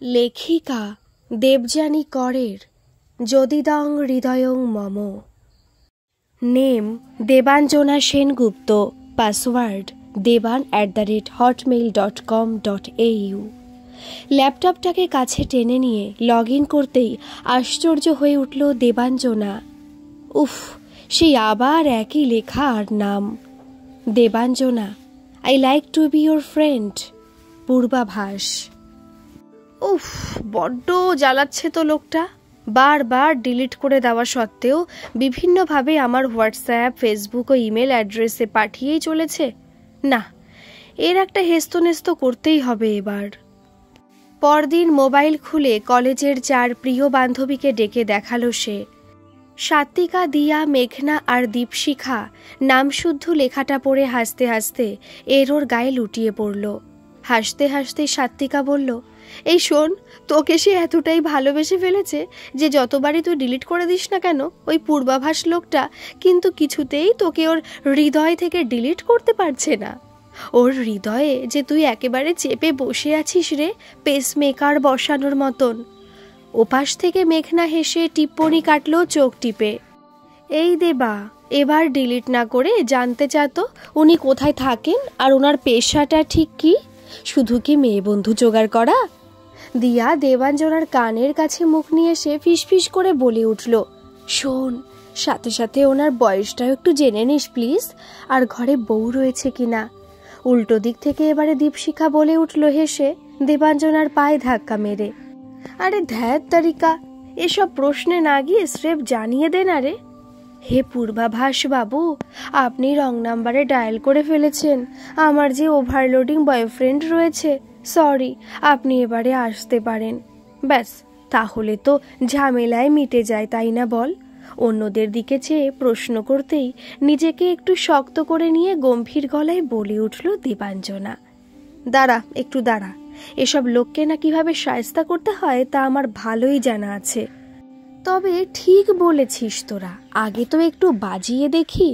লেখিকা দেবযানী করের যদিদং হৃদয়ং মম। Name Debanjana Sengupta. Password deban@hotmail.com.au। ল্যাপটপটাকে কাছে টেনে নিয়ে লগ ইন করতেই আশ্চর্য হয়ে উঠল দেবাঞ্জনা। উফ, সেই আবার একই লেখা আর নাম। Debanjana, I like to B your friend. পূর্বাভাস। উফ, বড্ড জ্বালাচ্ছে তো লোকটা। বারবার ডিলিট করে দেওয়া সত্ত্বেও বিভিন্নভাবে আমার হোয়াটসঅ্যাপ, ফেসবুক ও ইমেল অ্যাড্রেসে পাঠিয়েই চলেছে। না, এর একটা হেস্তনেস্ত করতেই হবে এবার। পরদিন মোবাইল খুলে কলেজের 4 প্রিয় বান্ধবীকে ডেকে দেখালো সে। সাত্বিকা, দিয়া, মেঘনা আর দীপশিখা নামশুদ্ধ লেখাটা পড়ে হাসতে হাসতে এর ওর গায়ে লুটিয়ে পড়ল। হাসতে হাসতে সাত্বিকা বলল, এই শোন, তোকে সে এতটাই ভালোবেসে ফেলেছে যে যতবারই তুই ডিলিট করে দিস না কেন, ওই পূর্বাভাস লোকটা কিন্তু কিছুতেই তোকে ওর হৃদয় থেকে ডিলিট করতে পারছে না। ওর হৃদয়ে যে তুই একেবারে চেপে বসে আছিস রে, পেসমেকার বসানোর মতন। ওপাশ থেকে মেঘনা হেসে টিপ্পনি কাটল চোখ টিপে। এই দেবা, এবার ডিলিট না করে জানতে চাতো উনি কোথায় থাকেন আর ওনার পেশাটা ঠিক কি? শুধু কি মেয়ে বন্ধু জোগাড় করা? দিয়া দেবাঞ্জনার কানের কাছে মুখ নিয়ে এসে ফিসফিস করে বলে উঠল, শোন, সাথে সাথে ওনার বয়সটাও একটু জেনে নিস প্লিজ, আর ঘরে বউ রয়েছে কিনা। উল্টো দিক থেকে এবারে দীপশিখা বলে উঠল হেসে, দেবাঞ্জনার পায়ে ধাক্কা মেরে। আরে ধ্যাত তারিকা, এসব প্রশ্নে না গিয়ে স্রেফ জানিয়ে দেন। আরে হে পূর্বাভাস বাবু, আপনি রং নাম্বারে ডায়াল করে ফেলেছেন। আমার যে ওভারলোডিং বয়ফ্রেন্ড রয়েছে। সরি, আপনি এবারে আসতে পারেন। ব্যাস, তাহলে তো ঝামেলায় মিটে যায়, তাই না বল? অন্যদের দিকে চেয়ে প্রশ্ন করতেই নিজেকে একটু শক্ত করে নিয়ে গম্ভীর গলায় বলে উঠল দেবাঞ্জনা। দাঁড়া, একটু দাঁড়া। এসব লোককে না কিভাবে শায়েস্তা করতে হয় তা আমার ভালোই জানা আছে। তবে ঠিক বলেছিস তোরা, আগে তো একটু বাজিয়ে দেখি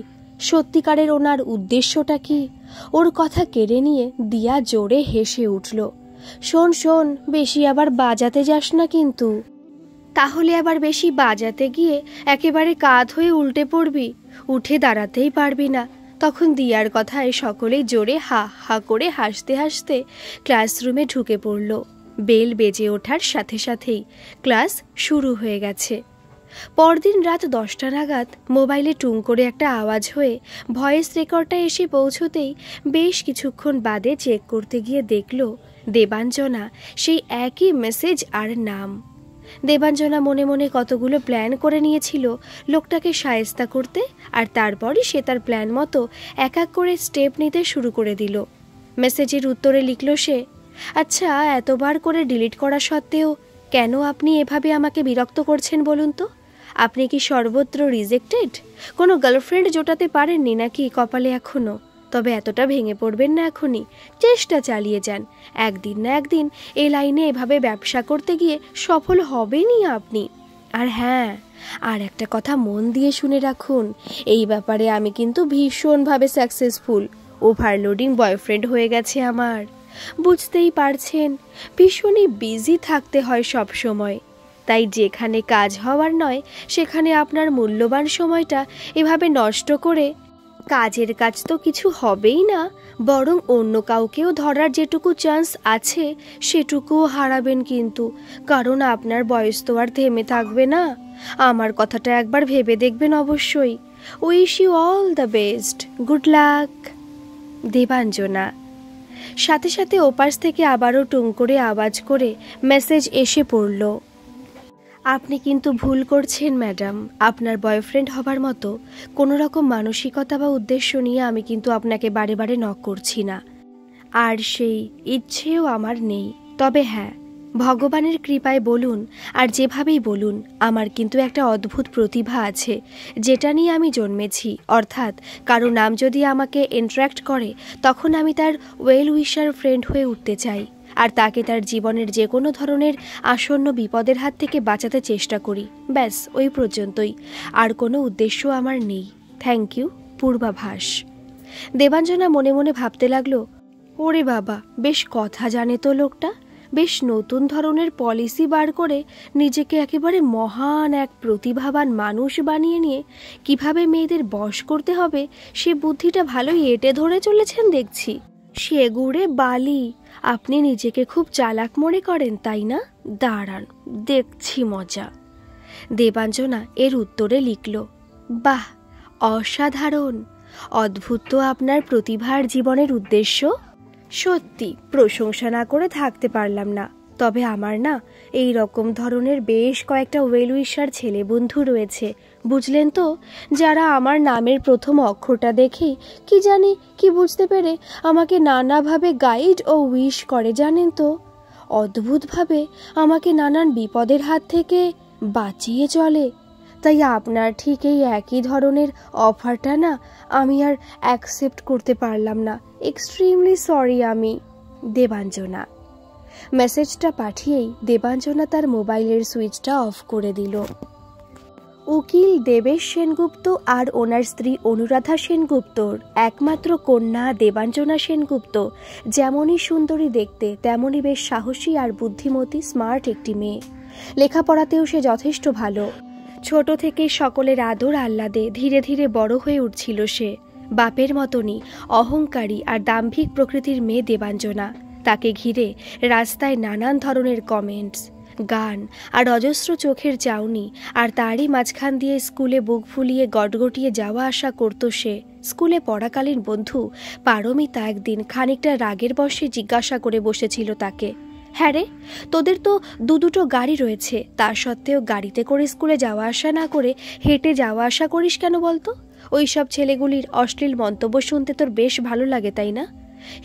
সত্যিকারের ওনার উদ্দেশ্যটা কি। ওর কথা কেড়ে নিয়ে দিয়া জোরে হেসে উঠল। শোন শোন, বেশি আবার বাজাতে যাস না কিন্তু। তাহলে আবার বেশি বাজাতে গিয়ে একেবারে কাত হয়ে উল্টে পড়বি, উঠে দাঁড়াতেই পারবি না। তখন দিয়ার কথায় সকলেই জোরে হা হা করে হাসতে হাসতে ক্লাসরুমে ঢুকে পড়ল। বেল বেজে ওঠার সাথে সাথেই ক্লাস শুরু হয়ে গেছে। পরদিন রাত 10টা নাগাদ মোবাইলে টুং করে একটা আওয়াজ হয়ে ভয়েস রেকর্ডটা এসে পৌঁছতেই বেশ কিছুক্ষণ বাদে চেক করতে গিয়ে দেখল দেবাঞ্জনা সেই একই মেসেজ আর নাম। দেবাঞ্জনা মনে মনে কতগুলো প্ল্যান করে নিয়েছিল লোকটাকে শায়েস্তা করতে, আর তারপরই সে তার প্ল্যান মতো এক এক করে স্টেপ নিতে শুরু করে দিল। মেসেজের উত্তরে লিখল সে, আচ্ছা, এতবার করে ডিলিট করা সত্ত্বেও কেন আপনি এভাবে আমাকে বিরক্ত করছেন বলুন তো? আপনি কি সর্বত্র রিজেক্টেড? কোনো গার্লফ্রেন্ড জোটাতে পারেননি নাকি কপালে এখনো? তবে এতটা ভেঙে পড়বেন না এখনই, চেষ্টা চালিয়ে যান। একদিন না একদিন এই লাইনে এভাবে ব্যবসা করতে গিয়ে সফল হবেনই আপনি। আর হ্যাঁ, আর একটা কথা মন দিয়ে শুনে রাখুন, এই ব্যাপারে আমি কিন্তু ভীষণভাবে সাকসেসফুল। ওভারলোডিং বয়ফ্রেন্ড হয়ে গেছে আমার। বুঝতেই পারছেন, ভীষণই বিজি থাকতে হয় সব সময়। তাই যেখানে কাজ হওয়ার নয় সেখানে আপনার মূল্যবান সময়টা এভাবে নষ্ট করে কাজের কাজ তো কিছু হবেই না, বরং অন্য কাউকেও ধরার যেটুকু চান্স আছে সেটুকুও হারাবেন কিন্তু। কারণ আপনার বয়স তো আর থেমে থাকবে না। আমার কথাটা একবার ভেবে দেখবেন অবশ্যই। Wish you all the best, good luck. Debanjana. সাথে সাথে ওপাশ থেকে আবারও টুং করে আওয়াজ করে মেসেজ এসে পড়ল, আপনি কিন্তু ভুল করছেন ম্যাডাম। আপনার বয়ফ্রেন্ড হবার মতো কোনো রকম মানসিকতা বা উদ্দেশ্য নিয়ে আমি কিন্তু আপনাকে বারে বারে নক করছি না, আর সেই ইচ্ছেও আমার নেই। তবে হ্যাঁ, ভগবানের কৃপায় বলুন আর যেভাবেই বলুন, আমার কিন্তু একটা অদ্ভুত প্রতিভা আছে যেটা নিয়ে আমি জন্মেছি। অর্থাৎ কারো নাম যদি আমাকে ইন্টারাক্ট করে তখন আমি তার ওয়েল উইশার ফ্রেন্ড হয়ে উঠতে চাই, আর তাকে তার জীবনের যে কোনো ধরনের আসন্ন বিপদের হাত থেকে বাঁচাতে চেষ্টা করি। ব্যাস ওই পর্যন্তই, আর কোনো উদ্দেশ্য আমার নেই। থ্যাংক ইউ, পূর্বাভাস। দেবাঞ্জনা মনে মনে ভাবতে লাগলো, ওরে বাবা, বেশ কথা জানে তো লোকটা। বেশ নতুন ধরনের পলিসি বার করে নিজেকে একেবারে মহান এক প্রতিভাবান মানুষ বানিয়ে নিয়ে কিভাবে মেয়েদের বশ করতে হবে সে বুদ্ধিটা ভালোই এঁটে ধরে চলেছেন দেখছি। সেগুড়ে বালি, আপনি নিজেকে খুব চালাক মনে করেন তাই না? দাঁড়ান, দেখছি মজা। দেবাঞ্জনা এর উত্তরে লিখল, বাহ, অসাধারণ, অদ্ভুত তো আপনার প্রতিভার জীবনের উদ্দেশ্য। সত্যি প্রশংসা না করে থাকতে পারলাম না। তবে আমার না এই রকম ধরনের বেশ কয়েকটা ওয়েল উইশার ছেলে বন্ধু রয়েছে, বুঝলেন তো, যারা আমার নামের প্রথম অক্ষরটা দেখে কি জানি কি বুঝতে পেরে আমাকে নানাভাবে গাইড ও উইশ করে, জানেন তো। অদ্ভুতভাবে আমাকে নানান বিপদের হাত থেকে বাঁচিয়ে চলে। তাই আপনার ঠিক এই একই ধরনের অফারটা না আমি আর অ্যাকসেপ্ট করতে পারলাম না। এক্সট্রিমলি সরি আমি। দেবাঞ্জনা। মেসেজটা পাঠিয়েই দেবাঞ্জনা তার মোবাইলের সুইচটা অফ করে দিল। উকিল দেবেশ সেনগুপ্ত আর ওনার স্ত্রী অনুরাধা সেনগুপ্তর একমাত্র কন্যা দেবাঞ্জনা সেনগুপ্ত যেমনই সুন্দরী দেখতে, তেমনই বেশ সাহসী আর বুদ্ধিমতী, স্মার্ট একটি মেয়ে। লেখাপড়াতেও সে যথেষ্ট ভালো। ছোট থেকে সকলের আদর আহ্লাদে ধীরে ধীরে বড় হয়ে উঠছিল সে। বাপের মতনই অহংকারী আর দাম্ভিক প্রকৃতির মেয়ে দেবাঞ্জনা। তাকে ঘিরে রাস্তায় নানান ধরনের কমেন্টস, গান আর অজস্র চোখের চাউনি, আর তারই মাঝখান দিয়ে স্কুলে বুক ফুলিয়ে গটগটিয়ে যাওয়া আসা করত সে। স্কুলে পড়াকালীন বন্ধু পারমিতা একদিন খানিকটা রাগের বশে জিজ্ঞাসা করে বসেছিল তাকে, হ্যাঁ রে, তোদের তো দুটো গাড়ি রয়েছে, তা সত্ত্বেও গাড়িতে করে স্কুলে যাওয়া আসা না করে হেঁটে যাওয়া আসা করিস কেন বলতো? ওই সব ছেলেগুলির অশ্লীল মন্তব্য শুনতে তোর বেশ ভালো লাগে তাই না?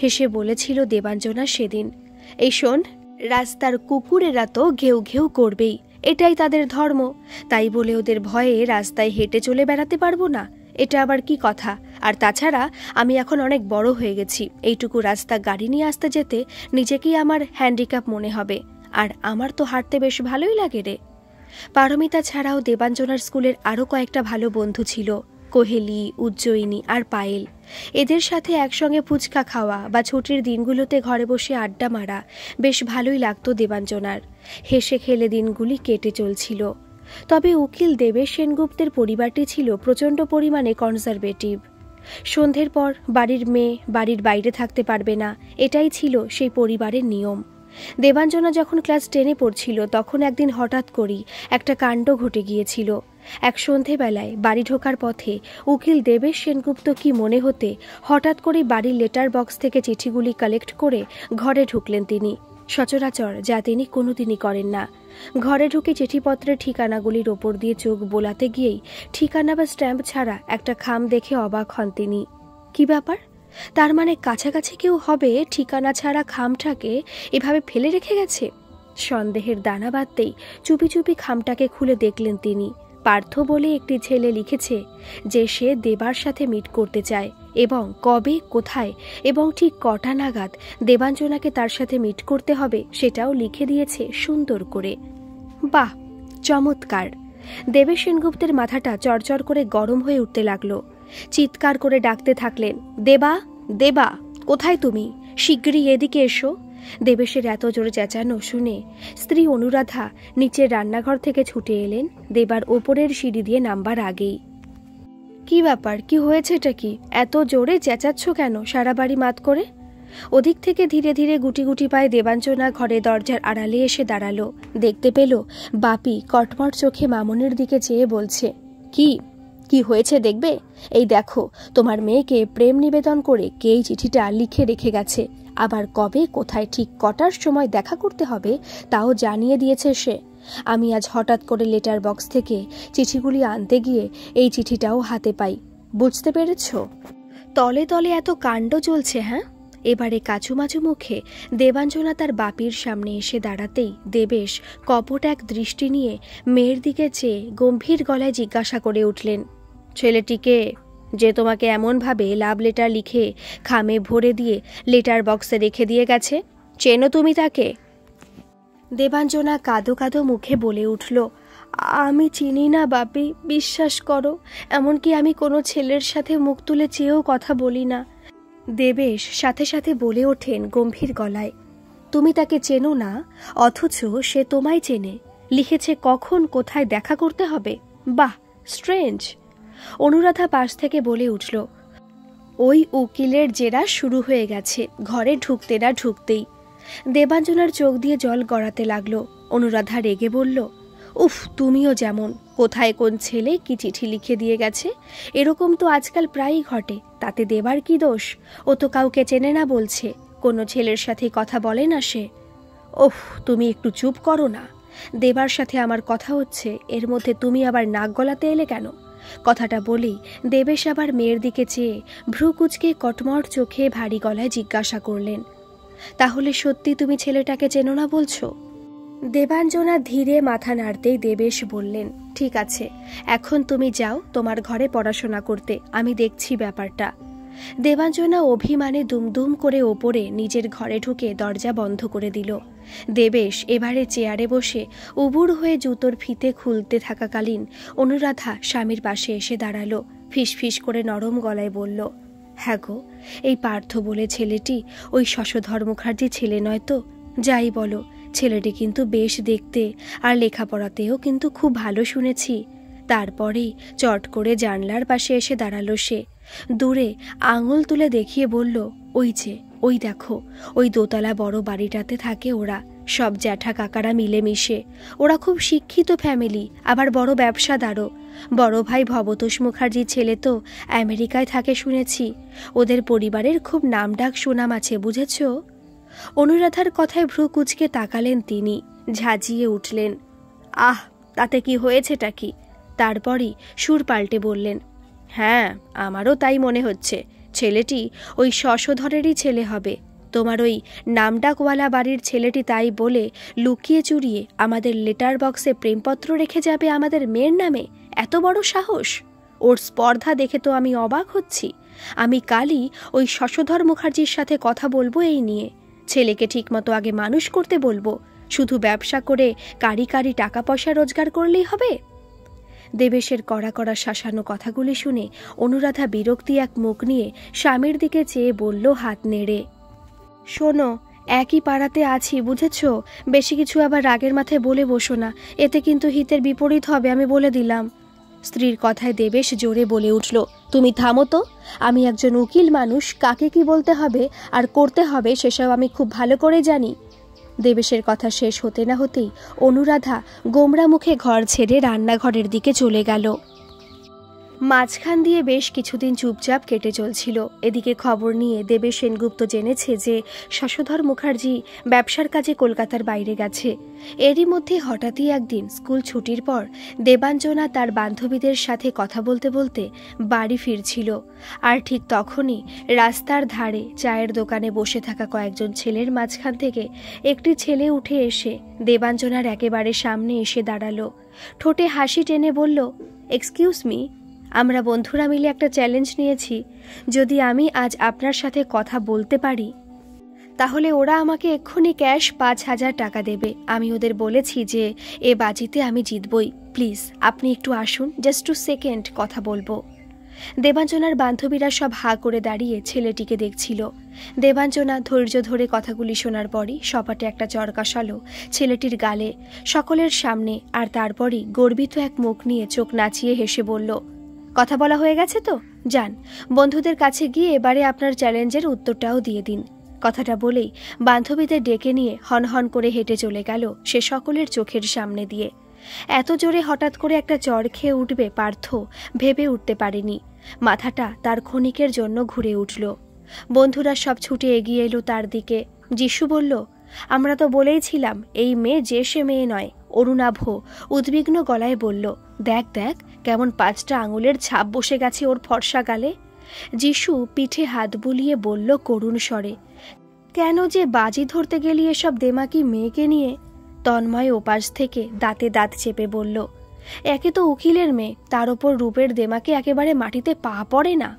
হেসে বলেছিল দেবাঞ্জনা সেদিন, এই শোন, রাস্তার কুকুরেরা তো ঘেউ ঘেউ করবেই, এটাই তাদের ধর্ম। তাই বলে ওদের ভয়ে রাস্তায় হেঁটে চলে বেড়াতে পারবো না, এটা আবার কি কথা? আর তাছাড়া আমি এখন অনেক বড় হয়ে গেছি, এইটুকু রাস্তা গাড়ি নিয়ে আসতে যেতে নিজেকেই আমার হ্যান্ডিক্যাপ মনে হবে। আর আমার তো হাঁটতে বেশ ভালোই লাগে রে। পারমিতা ছাড়াও দেবাঞ্জনার স্কুলের আরও কয়েকটা ভালো বন্ধু ছিল, কোহেলি, উজ্জয়িনী আর পায়েল। এদের সাথে একসঙ্গে ফুচকা খাওয়া বা ছুটির দিনগুলোতে ঘরে বসে আড্ডা মারা বেশ ভালোই লাগতো দেবাঞ্জনার। হেসে খেলে দিনগুলি কেটে চলছিল। তবে উকিল দেবেশ সেনগুপ্তের পরিবারটি ছিল প্রচণ্ড পরিমাণে কনজারভেটিভ। সন্ধ্যের পর বাড়ির মেয়ে বাড়ির বাইরে থাকতে পারবে না, এটাই ছিল সেই পরিবারের নিয়ম। দেবাঞ্জনা যখন ক্লাস 10-এ পড়ছিল তখন একদিন হঠাৎ করেই একটা কাণ্ড ঘটে গিয়েছিল। এক সন্ধেবেলায় বাড়ি ঢোকার পথে উকিল দেবেশ সেনগুপ্ত কি মনে হতে হঠাৎ করে বাড়ির লেটার বক্স থেকে চিঠিগুলি কালেক্ট করে ঘরে ঢুকলেন তিনি, সচরাচর যা তিনি কোনোদিনই করেন না। ঘরে ঢুকে চিঠিপত্রের ঠিকানাগুলির ওপর দিয়ে চোখ বোলাতে গিয়েই ঠিকানা বা স্ট্যাম্প ছাড়া একটা খাম দেখে অবাক হন তিনি। কি ব্যাপার? তার মানে কাছাকাছি কেউ হবে ঠিকানা ছাড়া খামটাকে এভাবে ফেলে রেখে গেছে? সন্দেহের দানা বাঁধতেই চুপি চুপি খামটাকে খুলে দেখলেন তিনি। পার্থ বলে একটি ছেলে লিখেছে যে সে দেবার সাথে মিট করতে চায় এবং কবে, কোথায় এবং ঠিক কটা নাগাদ দেবাঞ্জনাকে তার সাথে মিট করতে হবে সেটাও লিখে দিয়েছে সুন্দর করে। বাহ, চমৎকার! দেবেশ সেনগুপ্তের মাথাটা চড়চড় করে গরম হয়ে উঠতে লাগলো। চিৎকার করে ডাকতে থাকলেন, দেবা, দেবা, কোথায় তুমি? শিগগিরই এদিকে এসো। দেবেশের এত জোরে চেঁচানো শুনে স্ত্রী অনুরাধা নিচের রান্নাঘর থেকে ছুটে এলেন দেবার ওপরের সিঁড়ি দিয়ে নামবার আগেই। কি ব্যাপার, কি হয়েছে, এটা কি? এত জোরে চেঁচাচ্ছ কেন সারা বাড়ি মাত করে? ওদিক থেকে ধীরে ধীরে গুটি গুটি পায়ে দেবাঞ্জনা ঘরে দরজার আড়ালে এসে দাঁড়ালো। দেখতে পেল বাপি কটমট চোখে মামনের দিকে চেয়ে বলছে, কি কি হয়েছে দেখবে? এই দেখো, তোমার মেয়েকে প্রেম নিবেদন করে কে এই চিঠিটা লিখে রেখে গেছে। আবার কবে, কোথায়, ঠিক কটার সময় দেখা করতে হবে তাও জানিয়ে দিয়েছে সে। আমি আজ হঠাৎ করে লেটার বক্স থেকে চিঠিগুলি আনতে গিয়ে এই চিঠিটাও হাতে পাই। বুঝতে পেরেছ? তলে তলে এত কাণ্ড চলছে। হ্যাঁ? এবারে কাচুমাচু মুখে দেবাঞ্জনা তার বাপির সামনে এসে দাঁড়াতেই দেবেশ কপট এক দৃষ্টি নিয়ে মেয়ের দিকে চেয়ে গম্ভীর গলায় জিজ্ঞাসা করে উঠলেন, ছেলেটিকে যে তোমাকে এমনভাবে লাভ লেটার লিখে খামে ভরে দিয়ে লেটার বক্সে রেখে দিয়ে গেছে, চেনো তুমি তাকে? দেবাঞ্জনা কাঁদো কাঁদো মুখে বলে উঠল, আমি চিনি না বাপি, বিশ্বাস করো, এমনকি আমি কোনো ছেলের সাথে মুখ তুলে চেয়েও কথা বলি না। দেবেশ সাথে সাথে বলে ওঠেন গম্ভীর গলায়, তুমি তাকে চেনো না, অথচ সে তোমায় চেনে, লিখেছে কখন কোথায় দেখা করতে হবে। বাহ, স্ট্রেঞ্জ। অনুরাধা পাশ থেকে বলে উঠল, ওই উকিলের জেরা শুরু হয়ে গেছে। ঘরে ঢুকতে না ঢুকতেই দেবাঞ্জনার চোখ দিয়ে জল গড়াতে লাগলো। অনুরাধা রেগে বলল, উফ, তুমিও যেমন, কোথায় কোন ছেলে কি চিঠি লিখে দিয়ে গেছে, এরকম তো আজকাল প্রায়ই ঘটে। তাতে দেবার কি দোষ? ও তো কাউকে চেনে না বলছে, কোনো ছেলের সাথে কথা বলে না সে। ওহ, তুমি একটু চুপ করো না। দেবার সাথে আমার কথা হচ্ছে, এর মধ্যে তুমি আবার নাক গলাতে এলে কেন? কথাটা বলেই দেবেশ আবার মেয়ের দিকে চেয়ে ভ্রু কুচকে কটমট চোখে ভারী গলায় জিজ্ঞাসা করলেন, তাহলে সত্যি তুমি ছেলেটাকে চেনো না বলছো? দেবাঞ্জনা ধীরে মাথা নাড়তেই দেবেশ বললেন, ঠিক আছে, এখন তুমি যাও তোমার ঘরে পড়াশোনা করতে, আমি দেখছি ব্যাপারটা। দেবাঞ্জনা অভিমানে দুমদুম করে ওপরে নিজের ঘরে ঢুকে দরজা বন্ধ করে দিল। দেবেশ এবারে চেয়ারে বসে উবুড় হয়ে জুতোর ফিতে খুলতে থাকাকালীন অনুরাধা স্বামীর পাশে এসে দাঁড়ালো। ফিসফিস করে নরম গলায় বলল, হ্যাঁ গো, এই পার্থ বলে ছেলেটি ওই শশধর মুখার্জি ছেলে নয় তো? যাই বলো, ছেলেটি কিন্তু বেশ দেখতে, আর লেখাপড়াতেও কিন্তু খুব ভালো শুনেছি। তারপরেই চট করে জানলার পাশে এসে দাঁড়ালো সে। দূরে আঙুল তুলে দেখিয়ে বলল, ওই যে, ওই দেখো, ওই দোতলা বড় বাড়িটাতে থাকে ওরা, সব জ্যাঠা কাকারা মিলেমিশে। ওরা খুব শিক্ষিত ফ্যামিলি, আবার বড় ব্যবসাদারও। বড় ভাই ভবতোষ মুখার্জির ছেলে তো আমেরিকায় থাকে শুনেছি। ওদের পরিবারের খুব নামডাক সুনাম আছে, বুঝেছ? অনুরাধার কথায় ভ্রু কুচকে তাকালেন তিনি, ঝাঁঝিয়ে উঠলেন, আহ, তাতে কি হয়েছেটা কি? তারপরই সুর পাল্টে বললেন, হ্যাঁ, আমারও তাই মনে হচ্ছে। ছেলেটি ওই শশধরেরই ছেলে হবে। তোমার ওই নামডাকওয়ালা বাড়ির ছেলেটি তাই বলে লুকিয়ে চুরিয়ে আমাদের লেটার বক্সে প্রেমপত্র রেখে যাবে আমাদের মেয়ের নামে? এত বড় সাহস! ওর স্পর্ধা দেখে তো আমি অবাক হচ্ছি। আমি কালই ওই শশধর মুখার্জির সাথে কথা বলবো এই নিয়ে। ছেলেকে ঠিকমতো আগে মানুষ করতে বলবো, শুধু ব্যবসা করে কারি কারি টাকা পয়সা রোজগার করলেই হবে? দেবেশের কড়া কড়া শাসানো কথাগুলি শুনে অনুরাধা বিরক্তি এক মুখ নিয়ে স্বামীর দিকে চেয়ে বলল হাত নেড়ে, শোনো, একই পাড়াতে আছি, বুঝেছ? বেশি কিছু আবার রাগের মাথায় বলে বসো না, এতে কিন্তু হিতের বিপরীত হবে, আমি বলে দিলাম। স্ত্রীর কথায় দেবেশ জোরে বলে উঠল, তুমি থামো তো। আমি একজন উকিল মানুষ, কাকে কি বলতে হবে আর করতে হবে সেসব আমি খুব ভালো করে জানি। দেবেশের কথা শেষ হতে না হতেই অনুরাধা গোমরা মুখে ঘর ছেড়ে রান্নাঘরের দিকে চলে গেল। মাঝখান দিয়ে বেশ কিছুদিন চুপচাপ কেটে চলছিল। এদিকে খবর নিয়ে দেবেশ সেনগুপ্ত জেনেছে যে শশধর মুখার্জি ব্যবসার কাজে কলকাতার বাইরে গেছে। এরই মধ্যে হঠাৎই একদিন স্কুল ছুটির পর দেবাঞ্জনা তার বান্ধবীদের সাথে কথা বলতে বলতে বাড়ি ফিরছিল। আর ঠিক তখনই রাস্তার ধারে চায়ের দোকানে বসে থাকা কয়েকজন ছেলের মাঝখান থেকে একটি ছেলে উঠে এসে দেবাঞ্জনার একেবারে সামনে এসে দাঁড়ালো। ঠোঁটে হাসি টেনে বলল, এক্সকিউজ মি, আমরা বন্ধুরা মিলে একটা চ্যালেঞ্জ নিয়েছি। যদি আমি আজ আপনার সাথে কথা বলতে পারি তাহলে ওরা আমাকে এক্ষুনি ক্যাশ 5,000 টাকা দেবে। আমি ওদের বলেছি যে এ বাজিতে আমি জিতবই। প্লিজ আপনি একটু আসুন, জাস্ট 2 সেকেন্ড কথা বলবো। দেবাঞ্জনার বান্ধবীরা সব হা করে দাঁড়িয়ে ছেলেটিকে দেখছিল। দেবাঞ্জনা ধৈর্য ধরে কথাগুলি শোনার পরই সপাটে একটা চড় কষালো ছেলেটির গালে সকলের সামনে। আর তারপরই গর্বিত এক মুখ নিয়ে চোখ নাচিয়ে হেসে বলল, কথা বলা হয়ে গেছে তো, যান বন্ধুদের কাছে গিয়ে এবারে আপনার চ্যালেঞ্জের উত্তরটাও দিয়ে দিন। কথাটা বলেই বান্ধবীদের ডেকে নিয়ে হনহন করে হেঁটে চলে গেল সে সকলের চোখের সামনে দিয়ে। এত জোরে হঠাৎ করে একটা চড় খেয়ে উঠবে পার্থ ভেবে উঠতে পারেনি। মাথাটা তার ক্ষণিকের জন্য ঘুরে উঠল। বন্ধুরা সব ছুটে এগিয়ে এলো তার দিকে। যিশু বলল, আমরা তো বলেইছিলাম এই মেয়ে যে সে মেয়ে নয়। অরুণাভ উদ্বিগ্ন গলায় বলল, দেখ দেখ কেমন 5টা আঙুলের ছাপ বসে গেছে ওর ফর্সা গালে। যিশু পিঠে হাত বুলিয়ে বলল করুণ স্বরে, কেন যে বাজি ধরতে গেলি এসব দেমাকি মেয়েকে নিয়ে? তন্ময় ওপাশ থেকে দাঁতে দাঁত চেপে বলল, একে তো উকিলের মেয়ে, তার ওপর রূপের দেমাকে একেবারে মাটিতে পা পড়ে না।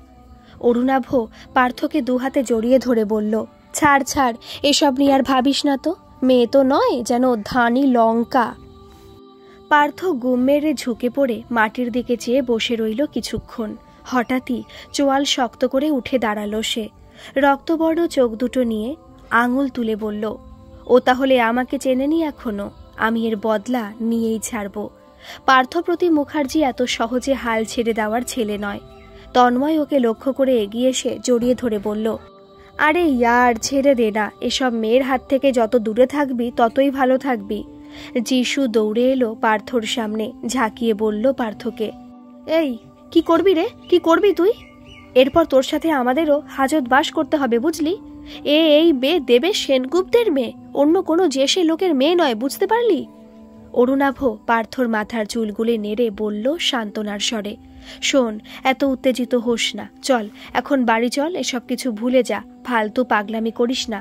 অরুণাভ পার্থকে 2 হাতে জড়িয়ে ধরে বলল, ছাড় ছাড়, এসব নিয়ে আর ভাবিস না তো। মেয়ে তো নয়, যেন ধানি লঙ্কা। পার্থ গুম মেরে ঝুঁকে পড়ে মাটির দিকে চেয়ে বসে রইল কিছুক্ষণ। হঠাৎই চোয়াল শক্ত করে উঠে দাঁড়ালো সে। রক্তবর্ণ চোখ দুটো নিয়ে আঙুল তুলে বলল, ও তাহলে আমাকে চেনেনি এখনো? আমি এর বদলা নিয়েই ছাড়ব। পার্থপ্রতিম মুখার্জি এত সহজে হাল ছেড়ে দেওয়ার ছেলে নয়। তন্ময় ওকে লক্ষ্য করে এগিয়ে এসে জড়িয়ে ধরে বলল, আরে ইয়ার, ছেড়ে দে না। এসব মেয়ের হাত থেকে যত দূরে থাকবি ততই ভালো থাকবি। যিশু দৌড়ে এলো পার্থর সামনে, ঝাঁকিয়ে বলল পার্থকে, এই কি করবি রে? কি করবি তুই? এরপর তোর সাথে আমাদেরও হাজত বাস করতে হবে, বুঝলি? এই মেয়ে দেবেশ সেনগুপ্তের মেয়ে, অন্য কোনো যে সে লোকের মেয়ে নয়, বুঝতে পারলি? অরুণাভ পার্থর মাথার চুলগুলি নেড়ে বলল সান্ত্বনার স্বরে, শোন, এত উত্তেজিত হোস না। চল, এখন বাড়ি চল, এসব কিছু ভুলে যা। ফালতু পাগলামি করিস না।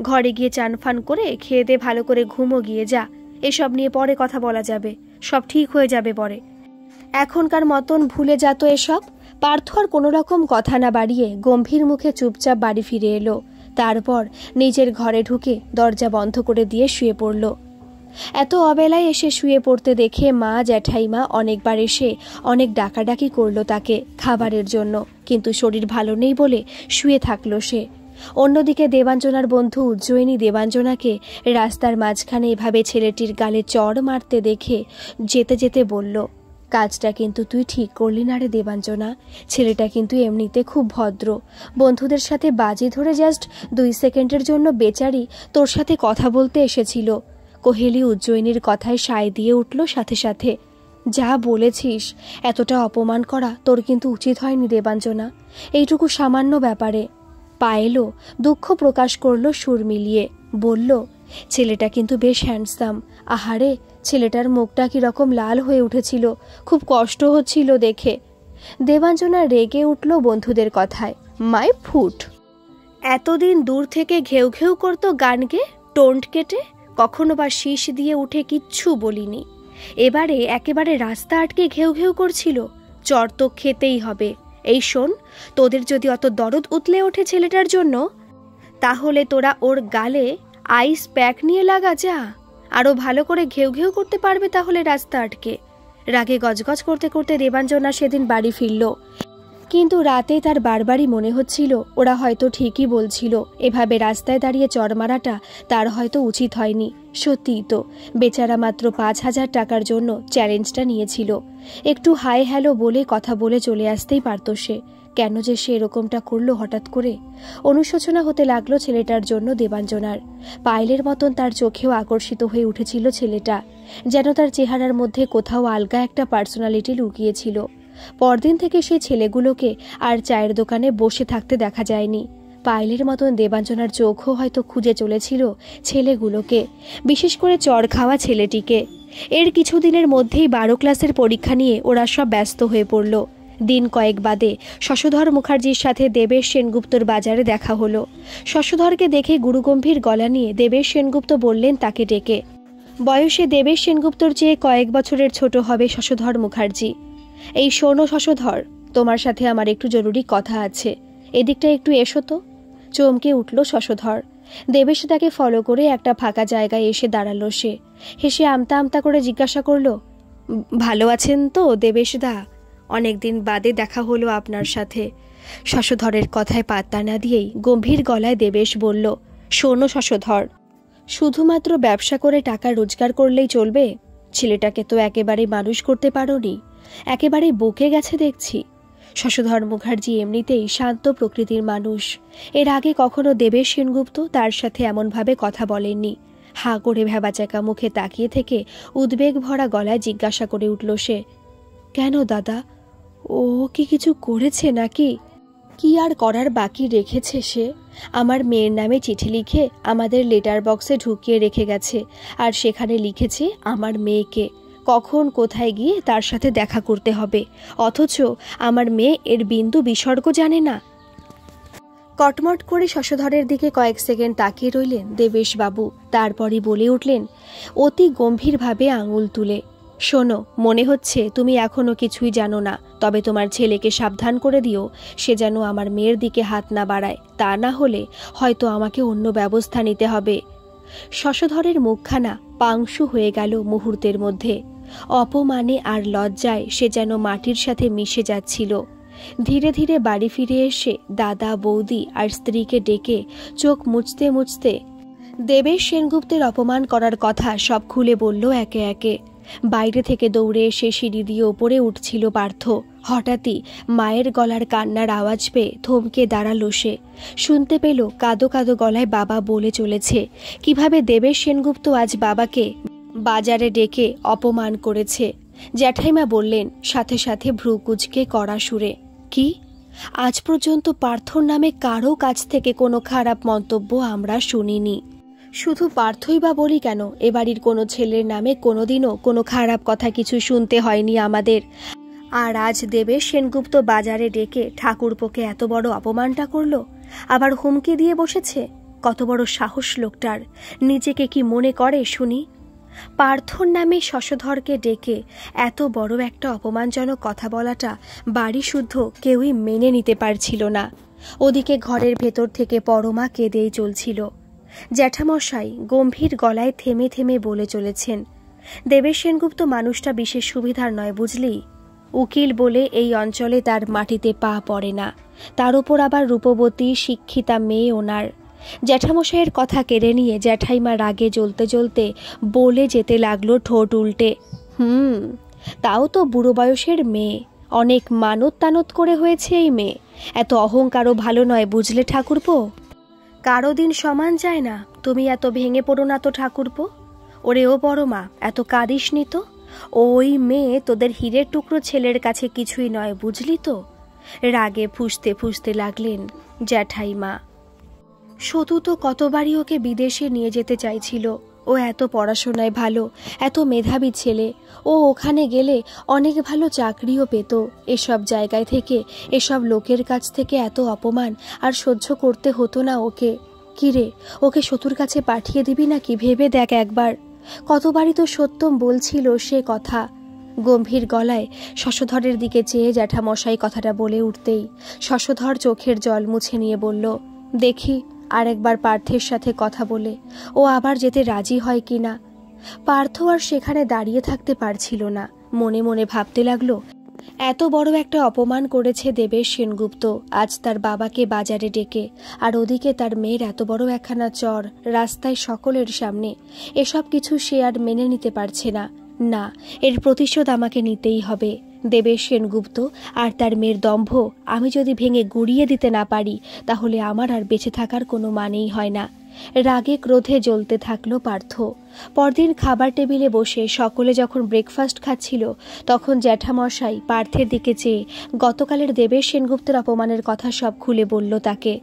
ঘরে গিয়ে চান ফান করে খেয়ে দে, ভালো করে ঘুমো গিয়ে যা। এসব নিয়ে পরে কথা বলা যাবে, সব ঠিক হয়ে যাবে পরে। এখনকার মতন ভুলে যা তো এসব। পার্থ আর কোনো রকম কথা না বাড়িয়ে গম্ভীর মুখে চুপচাপ বাড়ি ফিরে এলো। তারপর নিজের ঘরে ঢুকে দরজা বন্ধ করে দিয়ে শুয়ে পড়ল। এত অবেলায় এসে শুয়ে পড়তে দেখে মা জ্যাঠাইমা অনেকবার এসে অনেক ডাকাডাকি করলো তাকে খাবারের জন্য, কিন্তু শরীর ভালো নেই বলে শুয়ে থাকলো সে। অন্যদিকে দেবাঞ্জনার বন্ধু উজ্জয়িনী দেবাঞ্জনাকে রাস্তার মাঝখানে এভাবে ছেলেটির গালে চড় মারতে দেখে যেতে যেতে বলল, কাজটা কিন্তু তুই ঠিক করলি না রে দেবাঞ্জনা। ছেলেটা কিন্তু এমনিতে খুব ভদ্র। বন্ধুদের সাথে বাজি ধরে জাস্ট 2 সেকেন্ডের জন্য বেচারি তোর সাথে কথা বলতে এসেছিল। কোহেলি উজ্জয়িনীর কথায় সায় দিয়ে উঠল সাথে সাথে, যা বলেছিস, এতটা অপমান করা তোর কিন্তু উচিত হয়নি দেবাঞ্জনা, এইটুকু সামান্য ব্যাপারে। পায়েলও দুঃখ প্রকাশ করল সুর মিলিয়ে, বলল, ছেলেটা কিন্তু বেশ হ্যান্ডসাম। আহারে, ছেলেটার মুখটা কিরকম লাল হয়ে উঠেছিল, খুব কষ্ট হচ্ছিল দেখে। দেবাঞ্জনা রেগে উঠল বন্ধুদের কথায়, মাই ফুট! এতদিন দূর থেকে ঘেউ ঘেউ করতো গান গেয়ে, টোন্ট কেটে, কখনো বা শীষ দিয়ে উঠে কিচ্ছু বলিনি। এবারে একেবারে রাস্তা আটকে ঘেউ ঘেউ করছিল। চর তো খেতেই হবে। এই শোন, তোদের যদি অত দরদ উতলে ওঠে ছেলেটার জন্য, তাহলে তোরা ওর গালে আইস প্যাক নিয়ে লাগা যা। আরো ভালো করে ঘেউ ঘেউ করতে পারবে তাহলে রাস্তা আটকে। রাগে গজগজ করতে করতে দেবাঞ্জনা সেদিন বাড়ি ফিরল, কিন্তু রাতে তার বারবারই মনে হচ্ছিল ওরা হয়তো ঠিকই বলছিল। এভাবে রাস্তায় দাঁড়িয়ে চড় মারাটা তার হয়তো উচিত হয়নি। সত্যিই তো, বেচারা মাত্র 5,000 টাকার জন্য চ্যালেঞ্জটা নিয়েছিল। একটু হাই হ্যালো বলে কথা বলে চলে আসতেই পারত সে। কেন যে সে এরকমটা করলো হঠাৎ করে? অনুশোচনা হতে লাগলো ছেলেটার জন্য দেবাঞ্জনার। পায়েলের মতন তার চোখেও আকর্ষিত হয়ে উঠেছিল ছেলেটা, যেন তার চেহারার মধ্যে কোথাও আলগা একটা পার্সোনালিটি লুকিয়েছিল। পরদিন থেকে সেই ছেলেগুলোকে আর চায়ের দোকানে বসে থাকতে দেখা যায়নি। পায়েলের মতন দেবাঞ্জনার চোখও হয়তো খুঁজে চলেছিল ছেলেগুলোকে, বিশেষ করে চড় খাওয়া ছেলেটিকে। এর কিছুদিনের মধ্যেই 12 ক্লাসের পরীক্ষা নিয়ে ওরা সব ব্যস্ত হয়ে পড়ল। দিন কয়েক বাদে শশধর মুখার্জির সাথে দেবেশ সেনগুপ্তর বাজারে দেখা হলো। শশধরকে দেখে গুরুগম্ভীর গলা নিয়ে দেবেশ সেনগুপ্ত বললেন তাকে ডেকে, বয়সে দেবেশ সেনগুপ্তর চেয়ে কয়েক বছরের ছোট হবে শশধর মুখার্জি। এই শোনো শশধর, তোমার সাথে আমার একটু জরুরি কথা আছে, এদিকটা একটু এসো তো। চমকে উঠল শশধর। দেবেশ তাকে ফলো করে একটা ফাঁকা জায়গায় এসে দাঁড়ালো সে। হেসে আমতা আমতা করে জিজ্ঞাসা করল, ভালো আছেন তো দেবেশদা? অনেকদিন বাদে দেখা হলো আপনার সাথে। শশধরের কথায় পাত্তা না দিয়েই গম্ভীর গলায় দেবেশ বলল, শোনো শশধর, শুধুমাত্র ব্যবসা করে টাকা রোজগার করলেই চলবে? ছেলেটাকে তো একেবারে মানুষ করতে পারোনি, একেবারে বকে গেছে দেখছি। শশধর মুখার্জি এমনিতেই শান্ত প্রকৃতির মানুষ। এর আগে কখনো দেবেশ সেনগুপ্ত তার সাথে এমনভাবে কথা বলেননি। হাঁ করে ভ্যাবাচাকা মুখে তাকিয়ে থেকে উদ্বেগ ভরা গলায় জিজ্ঞাসা করে উঠল সে, কেন দাদা, ও কি কিছু করেছে নাকি? কি আর করার বাকি রেখেছে সে? আমার মেয়ের নামে চিঠি লিখে আমাদের লেটার বক্সে ঢুকিয়ে রেখে গেছে, আর সেখানে লিখেছে আমার মেয়েকে কখন কোথায় গিয়ে তার সাথে দেখা করতে হবে, অথচ আমার মেয়ে এর বিন্দু বিসর্গ জানে না। কটমট করে শশধরের দিকে কয়েক সেকেন্ড তাকিয়ে রইলেন দেবেশবাবু, তারপরই বলে উঠলেন অতি গম্ভীরভাবে আঙুল তুলে, শোনো, মনে হচ্ছে তুমি এখনো কিছুই জানো না, তবে তোমার ছেলেকে সাবধান করে দিও সে যেন আমার মেয়ের দিকে হাত না বাড়ায়, তা না হলে হয়তো আমাকে অন্য ব্যবস্থা নিতে হবে। শশধরের মুখখানা পাংশু হয়ে গেল মুহূর্তের মধ্যে। অপমানে আর লজ্জায় সে যেন মাটির সাথে মিশে যাচ্ছিল। ধীরে ধীরে বাড়ি ফিরে এসে দাদা বৌদি আর স্ত্রীকে ডেকে চোখ মুছতে মুছতে দেবেশ সেনগুপ্তের অপমান করার কথা সব খুলে বলল একে একে। বাইরে থেকে দৌড়ে এসে সিঁড়ি দিয়ে ওপরে উঠছিল পার্থ। হঠাৎই মায়ের গলার কান্নার আওয়াজ পেয়ে থমকে দাঁড়ালো সে। শুনতে পেল কাঁদো কাঁদো গলায় বাবা বলে চলেছে কিভাবে দেবেশ সেনগুপ্ত আজ বাবাকে বাজারে ডেকে অপমান করেছে। জ্যাঠাইমা বললেন সাথে সাথে ভ্রু কুঁচকে কড়া সুরে, কি আজ পর্যন্ত পার্থর নামে কারো কাছ থেকে কোনো খারাপ মন্তব্য আমরা শুনিনি। শুধু পার্থই বা বলি কেন, এ বাড়ির কোনো ছেলের নামে কোনোদিনও কোনো খারাপ কথা কিছু শুনতে হয়নি আমাদের। আর আজ দেবেশ সেনগুপ্ত বাজারে ডেকে ঠাকুরপোকে এত বড় অপমানটা করলো, আবার হুমকি দিয়ে বসেছে। কত বড় সাহস লোকটার, নিজেকে কি মনে করে শুনি। পার্থর নামে শশধরকে ডেকে এত বড় একটা অপমানজনক কথা বলাটা বাড়ি শুদ্ধ কেউই মেনে নিতে পারছিল না। ওদিকে ঘরের ভেতর থেকে পরমা কেঁদেই চলছিল। জ্যাঠামশাই গম্ভীর গলায় থেমে থেমে বলে চলেছেন, দেবেশ সেনগুপ্ত মানুষটা বিশেষ সুবিধার নয় বুঝলি। উকিল বলে এই অঞ্চলে তার মাটিতে পা পড়ে না, তার উপর আবার রূপবতী শিক্ষিতা মেয়ে ওনার। জ্যাঠামশাইয়ের কথা কেড়ে নিয়ে জ্যাঠাইমা রাগে জ্বলতে জ্বলতে বলে যেতে লাগলো ঠোঁট উল্টে, তাও তো বুড়ো বয়সের মেয়ে, অনেক মানত তানত করে হয়েছে এই মেয়ে। এত অহংকারও ভালো নয় বুঝলে ঠাকুরপো, কারো দিন সমান যায় না। তুমি এত ভেঙে পড়ো না তো ঠাকুরপো। ওরে ও বড় মা, এত কাঁদিস নি তো। ওই মেয়ে তোদের হীরের টুকরো ছেলের কাছে কিছুই নয় বুঝলি তো। রাগে ফুঁসতে ফুঁসতে লাগলেন জ্যাঠাইমা। সতু তো কতবারই ওকে বিদেশে নিয়ে যেতে চাইছিল। ও এত পড়াশোনায় ভালো, এত মেধাবী ছেলে, ও ওখানে গেলে অনেক ভালো চাকরিও পেত। এসব জায়গায় থেকে, এসব লোকের কাছ থেকে এত অপমান আর সহ্য করতে হতো না ওকে। কিরে, ওকে সতুর কাছে পাঠিয়ে দিবি নাকি ভেবে দেখ একবার। কতবারই তো সত্যম বলছিল সে কথা। গম্ভীর গলায় শশধরের দিকে চেয়ে জ্যাঠামশাই কথাটা বলে উঠতেই শশধর চোখের জল মুছে নিয়ে বলল, দেখি আর একবার পার্থের সাথে কথা বলে ও আবার যেতে রাজি হয় কিনা। পার্থ আর সেখানে দাঁড়িয়ে থাকতে পারছিল না। মনে মনে ভাবতে লাগলো, এত বড় একটা অপমান করেছে দেবেশ সেনগুপ্ত আজ তার বাবাকে বাজারে ডেকে, আর ওদিকে তার মেয়ের এত বড় একখানা চর রাস্তায় সকলের সামনে। এসব কিছু সে আর মেনে নিতে পারছে না। না, এর প্রতিশোধ আমাকে নিতেই হবে। দেবেশ সেনগুপ্ত আর তার মেয়ের দম্ভ আমি যদি ভেঙে গুড়িয়ে দিতে না পারি, তাহলে আমার আর বেঁচে থাকার কোনো মানেই হয় না। রাগে ক্রোধে জ্বলতে থাকলো পার্থ। পরদিন খাবার টেবিলে বসে সকলে যখন ব্রেকফাস্ট খাচ্ছিল, তখন জ্যাঠামশাই পার্থের দিকে চেয়ে গতকালের দেবেশ সেনগুপ্তের অপমানের কথা সব খুলে বলল তাকে।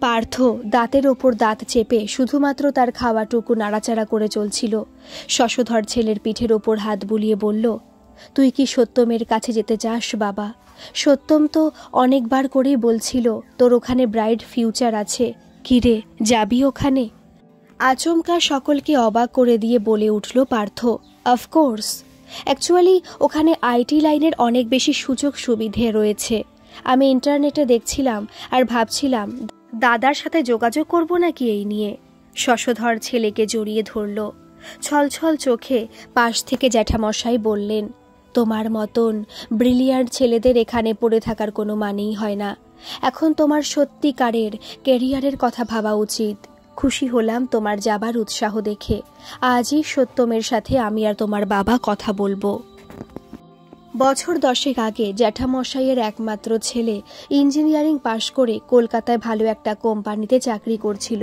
পার্থ দাঁতের ওপর দাঁত চেপে শুধুমাত্র তার খাওয়াটুকু নাড়াচাড়া করে চলছিল। শশধর ছেলের পিঠের ওপর হাত বুলিয়ে বলল, তুই কি সত্যমের কাছে যেতে চাস বাবা? সত্যম তো অনেকবার করেই বলছিল তোর ওখানে ব্রাইট ফিউচার আছে। কিরে, যাবি ওখানে? আচমকা সকলকে অবাক করে দিয়ে বলে উঠল পার্থ, অফকোর্স। অ্যাকচুয়ালি ওখানে আইটি লাইনের অনেক বেশি সুযোগ সুবিধে রয়েছে। আমি ইন্টারনেটে দেখছিলাম আর ভাবছিলাম দাদার সাথে যোগাযোগ করব নাকি এই নিয়ে। শশধর ছেলেকে জড়িয়ে ধরল। ছলছল চোখে পাশ থেকে জ্যাঠামশাই বললেন, তোমার মতন ব্রিলিয়ান্ট ছেলেদের এখানে পড়ে থাকার কোনো মানেই হয় না। এখন তোমার সত্যিকারের ক্যারিয়ারের কথা ভাবা উচিত। খুশি হলাম তোমার যাবার উৎসাহ দেখে। আজই সত্যমের সাথে আমি আর তোমার বাবা কথা বলবো। বছর 10 আগে জ্যাঠামশাইয়ের একমাত্র ছেলে ইঞ্জিনিয়ারিং পাশ করে কলকাতায় ভালো একটা কোম্পানিতে চাকরি করছিল।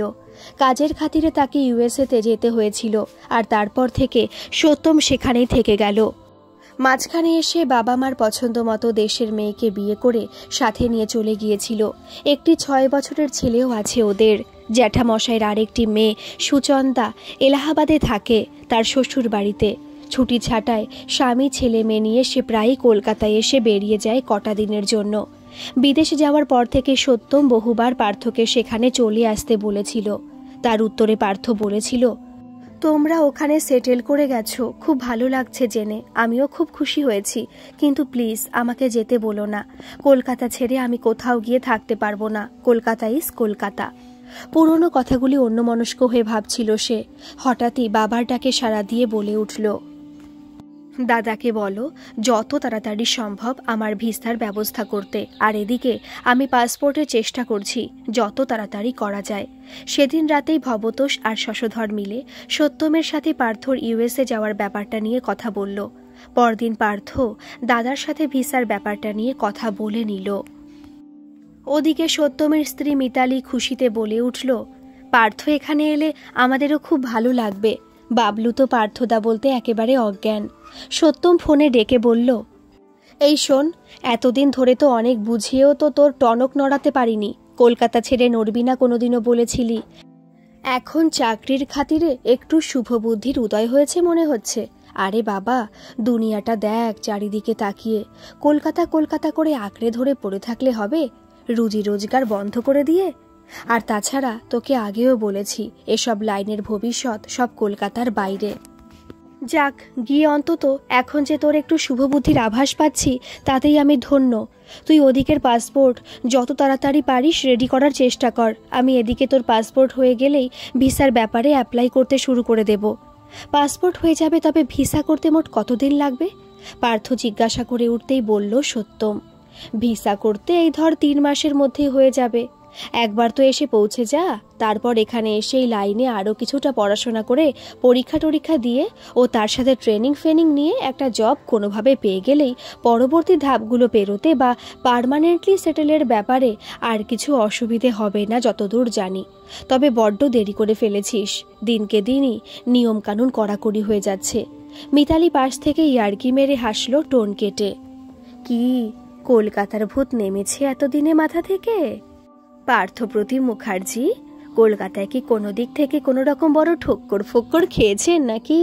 কাজের খাতিরে তাকে ইউএসএতে যেতে হয়েছিল, আর তারপর থেকে সত্যম সেখানেই থেকে গেল। মাঝখানে এসে বাবা মার পছন্দ মতো দেশের মেয়েকে বিয়ে করে সাথে নিয়ে চলে গিয়েছিল। একটি 6 বছরের ছেলেও আছে ওদের। জ্যাঠামশাইয়ের আরেকটি মেয়ে সুচন্দা এলাহাবাদে থাকে তার শ্বশুর বাড়িতে। ছুটি ছাটায় স্বামী ছেলে মেয়ে নিয়ে সে প্রায়ই কলকাতায় এসে বেরিয়ে যায় কটা দিনের জন্য। বিদেশে যাওয়ার পর থেকে সত্যম বহুবার পার্থকে সেখানে চলে আসতে বলেছিল। তার উত্তরে পার্থ বলেছিল, তোমরা ওখানে সেটেল করে গেছো, খুব ভালো লাগছে জেনে, আমিও খুব খুশি হয়েছি, কিন্তু প্লিজ আমাকে যেতে বলো না। কলকাতা ছেড়ে আমি কোথাও গিয়ে থাকতে পারবো না। কলকাতা ইজ কলকাতা। পুরনো কথাগুলি অন্যমনস্ক হয়ে ভাবছিল সে। হঠাৎই বাবার ডাকে সাড়া দিয়ে বলে উঠল, দাদাকে বলো যত তাড়াতাড়ি সম্ভব আমার ভিসার ব্যবস্থা করতে, আর এদিকে আমি পাসপোর্টের চেষ্টা করছি যত তাড়াতাড়ি করা যায়। সেদিন রাতেই ভবতোষ আর শশধর মিলে সত্যমের সাথে পার্থর ইউএসএ যাওয়ার ব্যাপারটা নিয়ে কথা বলল। পরদিন পার্থ দাদার সাথে ভিসার ব্যাপারটা নিয়ে কথা বলে নিল। ওদিকে সত্যমের স্ত্রী মিতালি খুশিতে বলে উঠল, পার্থ এখানে এলে আমাদেরও খুব ভালো লাগবে। বাবলু তো পার্থদা বলতে একেবারে অজ্ঞান। সত্যম ফোনে ডেকে বলল, এই শোন, এতদিন ধরে তো অনেক বুঝিয়েও তো তোর টনক নড়াতে পারিনি। কলকাতা ছেড়ে নড়বি না কোনোদিনও বলেছিলি, এখন চাকরির খাতিরে একটু শুভবুদ্ধির উদয় হয়েছে মনে হচ্ছে। আরে বাবা, দুনিয়াটা দেখ চারিদিকে তাকিয়ে। কলকাতা কলকাতা করে আঁকড়ে ধরে পড়ে থাকলে হবে? রুজি রোজগার বন্ধ করে দিয়ে? আর তাছাড়া তোকে আগেও বলেছি, এসব লাইনের ভবিষ্যৎ সব কলকাতার বাইরে। যাক, গিয়ে অন্তত এখন যে তোর একটু শুভবুদ্ধির আভাস পাচ্ছি তাতেই আমি ধন্য। তুই ওদিকের পাসপোর্ট যত তাড়াতাড়ি পারিস রেডি করার চেষ্টা কর। আমি এদিকে তোর পাসপোর্ট হয়ে গেলেই ভিসার ব্যাপারে অ্যাপ্লাই করতে শুরু করে দেব। পাসপোর্ট হয়ে যাবে, তবে ভিসা করতে মোট কতদিন লাগবে? পার্থ জিজ্ঞাসা করে উঠতেই বলল সত্যম, ভিসা করতে এই ধর 3 মাসের মধ্যেই হয়ে যাবে। একবার তো এসে পৌঁছে যা, তারপর এখানে এসেই লাইনে আরও কিছুটা পড়াশোনা করে পরীক্ষা টরীক্ষা দিয়ে ও তার সাথে ট্রেনিং নিয়ে একটা জব কোনোভাবে পেয়ে গেলেই পরবর্তী ধাপগুলো পেরোতে বা পার্মানেন্টলি সেটেলের ব্যাপারে আর কিছু অসুবিধে হবে না যতদূর জানি। তবে বড্ড দেরি করে ফেলেছিস। দিনকে দিনই নিয়মকানুন কড়াকড়ি হয়ে যাচ্ছে। মিতালি পাশ থেকে ইয়ার্কি মেরে হাসল টোন কেটে। কি কলকাতার ভূত নেমেছে এতদিনে মাথা থেকে? পার্থপ্রতিম মুখার্জি, কলকাতায় কি কোনো দিক থেকে কোনো রকম বড় ঠক্কর ফক্কর খেয়েছেন নাকি?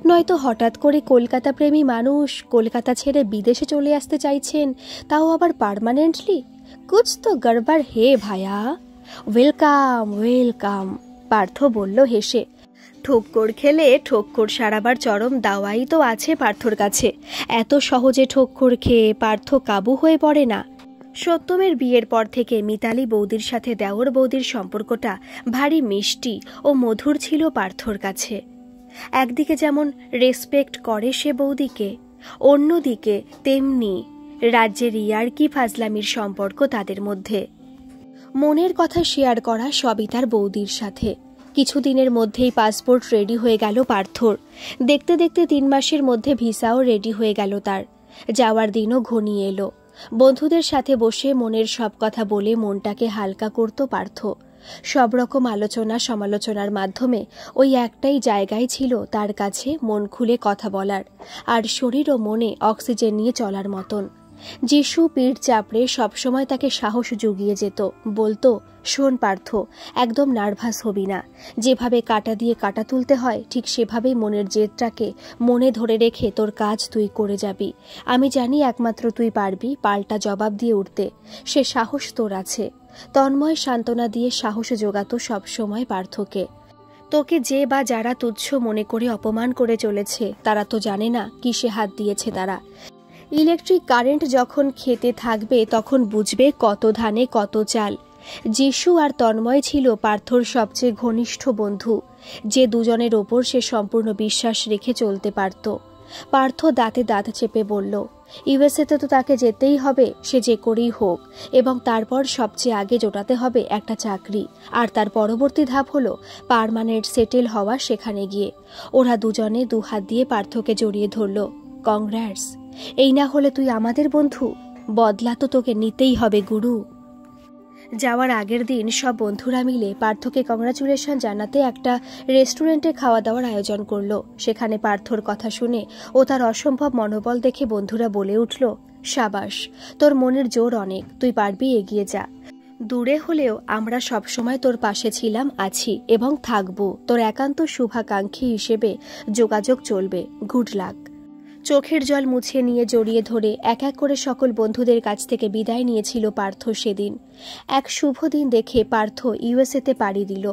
নয়তো হঠাৎ করে কলকাতা প্রেমী মানুষ কলকাতা ছেড়ে বিদেশে চলে আসতে চাইছেন, তাও আবার পার্মানেন্টলি? কুছ তো গড়বড় হে ভায়া। ওয়েলকাম ওয়েলকাম, পার্থ বলল হেসে। ঠক্কর খেলে ঠক্কর সারাবার চরম দাওয়াই তো আছে পার্থর কাছে। এত সহজে ঠক্কর খেয়ে পার্থ কাবু হয়ে পড়ে না। সত্যমের বিয়ের পর থেকে মিতালি বৌদির সাথে দেওর বৌদির সম্পর্কটা ভারী মিষ্টি ও মধুর ছিল পার্থর কাছে। একদিকে যেমন রেসপেক্ট করে সে বৌদিকে, অন্যদিকে তেমনি রাজ্যের ইয়ার্কি ফাজলামির সম্পর্ক তাদের মধ্যে। মনের কথা শেয়ার করা সবই তার বৌদির সাথে। কিছুদিনের মধ্যেই পাসপোর্ট রেডি হয়ে গেল পার্থর। দেখতে দেখতে 3 মাসের মধ্যে ভিসাও রেডি হয়ে গেল তার। যাওয়ার দিনও ঘনিয়ে এলো। বন্ধুদের সাথে বসে মনের সব কথা বলে মনটাকে হালকা করত পার্থ। সব রকম আলোচনা সমালোচনার মাধ্যমে ওই একটাই জায়গায় ছিল তার কাছে মন খুলে কথা বলার, আর শরীর ও মনে অক্সিজেন নিয়ে চলার মতন। যিশু পিঠ চাপড়ে সবসময় তাকে সাহস জুগিয়ে যেত, বলতো, শোন পার্থ, একদম নার্ভাস হবি না। যেভাবে কাঁটা দিয়ে কাঁটা তুলতে হয় ঠিক সেভাবেই মনের জেদটাকে মনে ধরে রেখে তোর কাজ তুই করে যাবি। আমি জানি একমাত্র তুই পারবি পাল্টা জবাব দিয়ে উঠতে। সে সাহস তোর আছে। তন্ময় সান্ত্বনা দিয়ে সাহস জোগাতো সবসময় পার্থকে। তোকে যে বা যারা তুচ্ছ মনে করে অপমান করে চলেছে তারা তো জানে না কিসে হাত দিয়েছে তারা। ইলেকট্রিক কারেন্ট যখন খেতে থাকবে তখন বুঝবে কত ধানে কত চাল। যিশু আর তন্ময় ছিল পার্থর সবচেয়ে ঘনিষ্ঠ বন্ধু, যে দুজনের ওপর সে সম্পূর্ণ বিশ্বাস রেখে চলতে পারত। পার্থ দাঁতে দাঁত চেপে বলল, ইউএসএতে তো তাকে যেতেই হবে, সে যে করেই হোক, এবং তারপর সবচেয়ে আগে জোটাতে হবে একটা চাকরি, আর তার পরবর্তী ধাপ হলো পার্মানেন্ট সেটেল হওয়া সেখানে গিয়ে। ওরা দুজনে 2 হাত দিয়ে পার্থকে জড়িয়ে ধরল। কংগ্রাটস, এই না হলে তুই আমাদের বন্ধু? বদলা তো তোকে নিতেই হবে গুরু। যাওয়ার আগের দিন সব বন্ধুরা মিলে পার্থকে কংগ্রাচুলেশন জানাতে একটা রেস্টুরেন্টে খাওয়া দাওয়ার আয়োজন করলো। সেখানে পার্থর কথা শুনে ও তার অসম্ভব মনোবল দেখে বন্ধুরা বলে উঠল, সাবাস, তোর মনের জোর অনেক, তুই পারবি, এগিয়ে যা। দূরে হলেও আমরা সবসময় তোর পাশে ছিলাম, আছি এবং থাকবো। তোর একান্ত শুভাকাঙ্ক্ষী হিসেবে যোগাযোগ চলবে। Good luck. চোখের জল মুছে নিয়ে জড়িয়ে ধরে এক এক করে সকল বন্ধুদের কাছ থেকে বিদায় নিয়েছিল পার্থ সেদিন। এক শুভ দিন দেখে পার্থ ইউএসএতে পাড়ি দিল।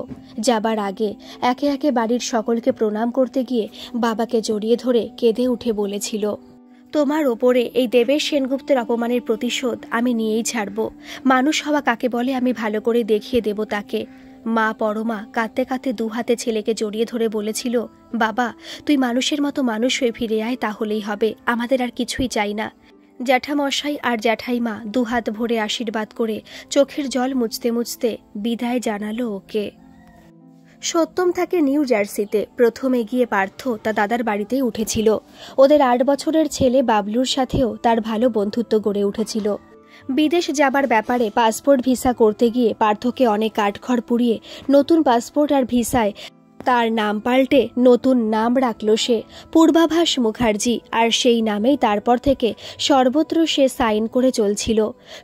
যাবার আগে একে একে বাড়ির সকলকে প্রণাম করতে গিয়ে বাবাকে জড়িয়ে ধরে কেঁদে উঠে বলেছিল, তোমার ওপরে এই দেবেশ সেনগুপ্তের অপমানের প্রতিশোধ আমি নিয়েই ছাড়ব। মানুষ হওয়া কাকে বলে আমি ভালো করে দেখিয়ে দেব তাকে। মা পরমা কাঁদতে কাঁদতে দু হাতে ছেলেকে জড়িয়ে ধরে বলেছিল, বাবা তুই মানুষের মতো মানুষ হয়ে ফিরে আয়, তাহলেই হবে, আমাদের আর কিছুই চাই না। জ্যাঠামশাই আর জ্যাঠাইমা দুহাত ভরে আশীর্বাদ করে চোখের জল মুছতে মুছতে বিদায় জানালো ওকে। সত্যম থাকে নিউ জার্সিতে। প্রথমে গিয়ে পার্থ তার দাদার বাড়িতেই উঠেছিল। ওদের 8 বছরের ছেলে বাবলুর সাথেও তার ভালো বন্ধুত্ব গড়ে উঠেছিল। বিদেশ যাবার ব্যাপারে পাসপোর্ট ভিসা করতে গিয়ে পার্থকে অনেক কাঠখড় পুড়িয়ে নতুন পাসপোর্ট আর ভিসায় তার নাম পাল্টে নতুন নাম রাখল সে, পূর্বাভাস মুখার্জি। আর সেই নামেই তারপর থেকে সর্বত্র সে সাইন করে চলছিল।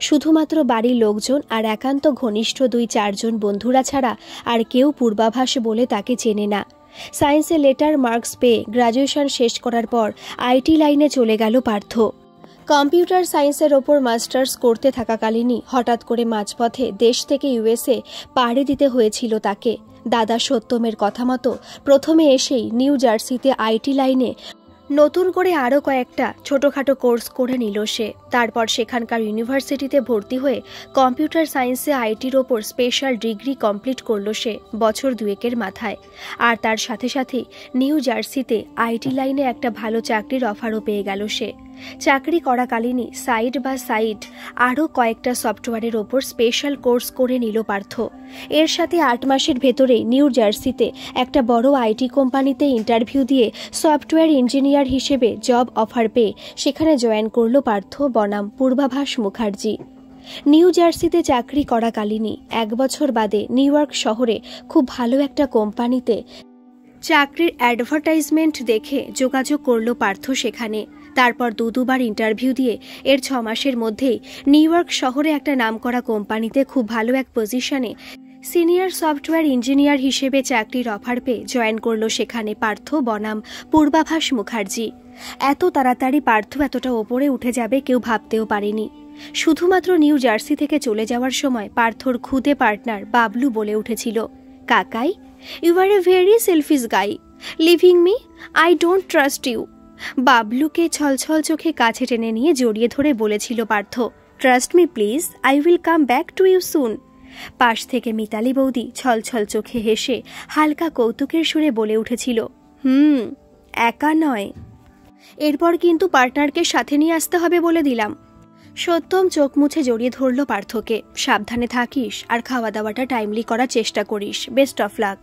শুধুমাত্র বাড়ির লোকজন আর একান্ত ঘনিষ্ঠ 2-4 জন বন্ধুরা ছাড়া আর কেউ পূর্বাভাস বলে তাকে চেনে না। সায়েন্সে লেটার মার্কস পেয়ে গ্র্যাজুয়েশন শেষ করার পর আইটি লাইনে চলে গেল পার্থ। কম্পিউটার সায়েন্সের ওপর মাস্টার্স করতে থাকাকালীনই হঠাৎ করে মাঝপথে দেশ থেকে ইউএসএ পাড়ি দিতে হয়েছিল তাকে। দাদা সত্যমের কথা মতো প্রথমে এসেই নিউ জার্সিতে আইটি লাইনে নতুন করে আরও কয়েকটা ছোটোখাটো কোর্স করে নিল সে। তারপর সেখানকার ইউনিভার্সিটিতে ভর্তি হয়ে কম্পিউটার সায়েন্সে আইটির ওপর স্পেশাল ডিগ্রি কমপ্লিট করল সে বছর 2-এর মাথায়। আর তার সাথে সাথেই নিউ জার্সিতে আইটি লাইনে একটা ভালো চাকরির অফারও পেয়ে গেল সে। চাকরি করাকালীনই সাইড বা সাইড আরও কয়েকটা সফটওয়্যারের ওপর স্পেশাল কোর্স করে নিল পার্থ। এর সাথে 8 মাসের ভেতরেই নিউ জার্সিতে একটা বড় আইটি কোম্পানিতে ইন্টারভিউ দিয়ে সফটওয়্যার ইঞ্জিনিয়ার হিসেবে জব অফার পেয়ে সেখানে জয়েন করল পার্থ বনাম পূর্বাভাস মুখার্জি। নিউ জার্সিতে চাকরি করাকালীনই 1 বছর বাদে নিউ ইয়র্ক শহরে খুব ভালো একটা কোম্পানিতে চাকরির অ্যাডভার্টাইজমেন্ট দেখে যোগাযোগ করল পার্থ সেখানে। তারপর 2-2বার ইন্টারভিউ দিয়ে এর 6 মাসের মধ্যেই নিউ ইয়র্ক শহরে একটা নামকরা কোম্পানিতে খুব ভালো এক পজিশনে সিনিয়র সফটওয়্যার ইঞ্জিনিয়ার হিসেবে চাকরির অফার পেয়ে জয়েন করল সেখানে পার্থ বনাম পূর্বাভাস মুখার্জি। এত তাড়াতাড়ি পার্থ এতটা ওপরে উঠে যাবে কেউ ভাবতেও পারেনি। শুধুমাত্র নিউ জার্সি থেকে চলে যাওয়ার সময় পার্থর খুদে পার্টনার বাবলু বলে উঠেছিল, কাকাই you are a very selfish guy, leaving me I don't trust you. বাবলুকে ছলছল চোখে কাছে টেনে নিয়ে জড়িয়ে ধরে বলেছিল Partha, trust me please, I will come back to you soon. পাশ থেকে মিতালি বৌদি ছলছল চোখে হেসে হালকা কৌতুকের সুরে বলে উঠেছিল, একা নয়, এরপর কিন্তু পার্টনারকে সাথে নিয়ে আসতে হবে বলে দিলাম। সত্যম চোখ মুছে জড়িয়ে ধরল পার্থকে, সাবধানে থাকিস আর খাওয়া দাওয়াটা টাইমলি করার চেষ্টা করিস, বেস্ট অফ লাক।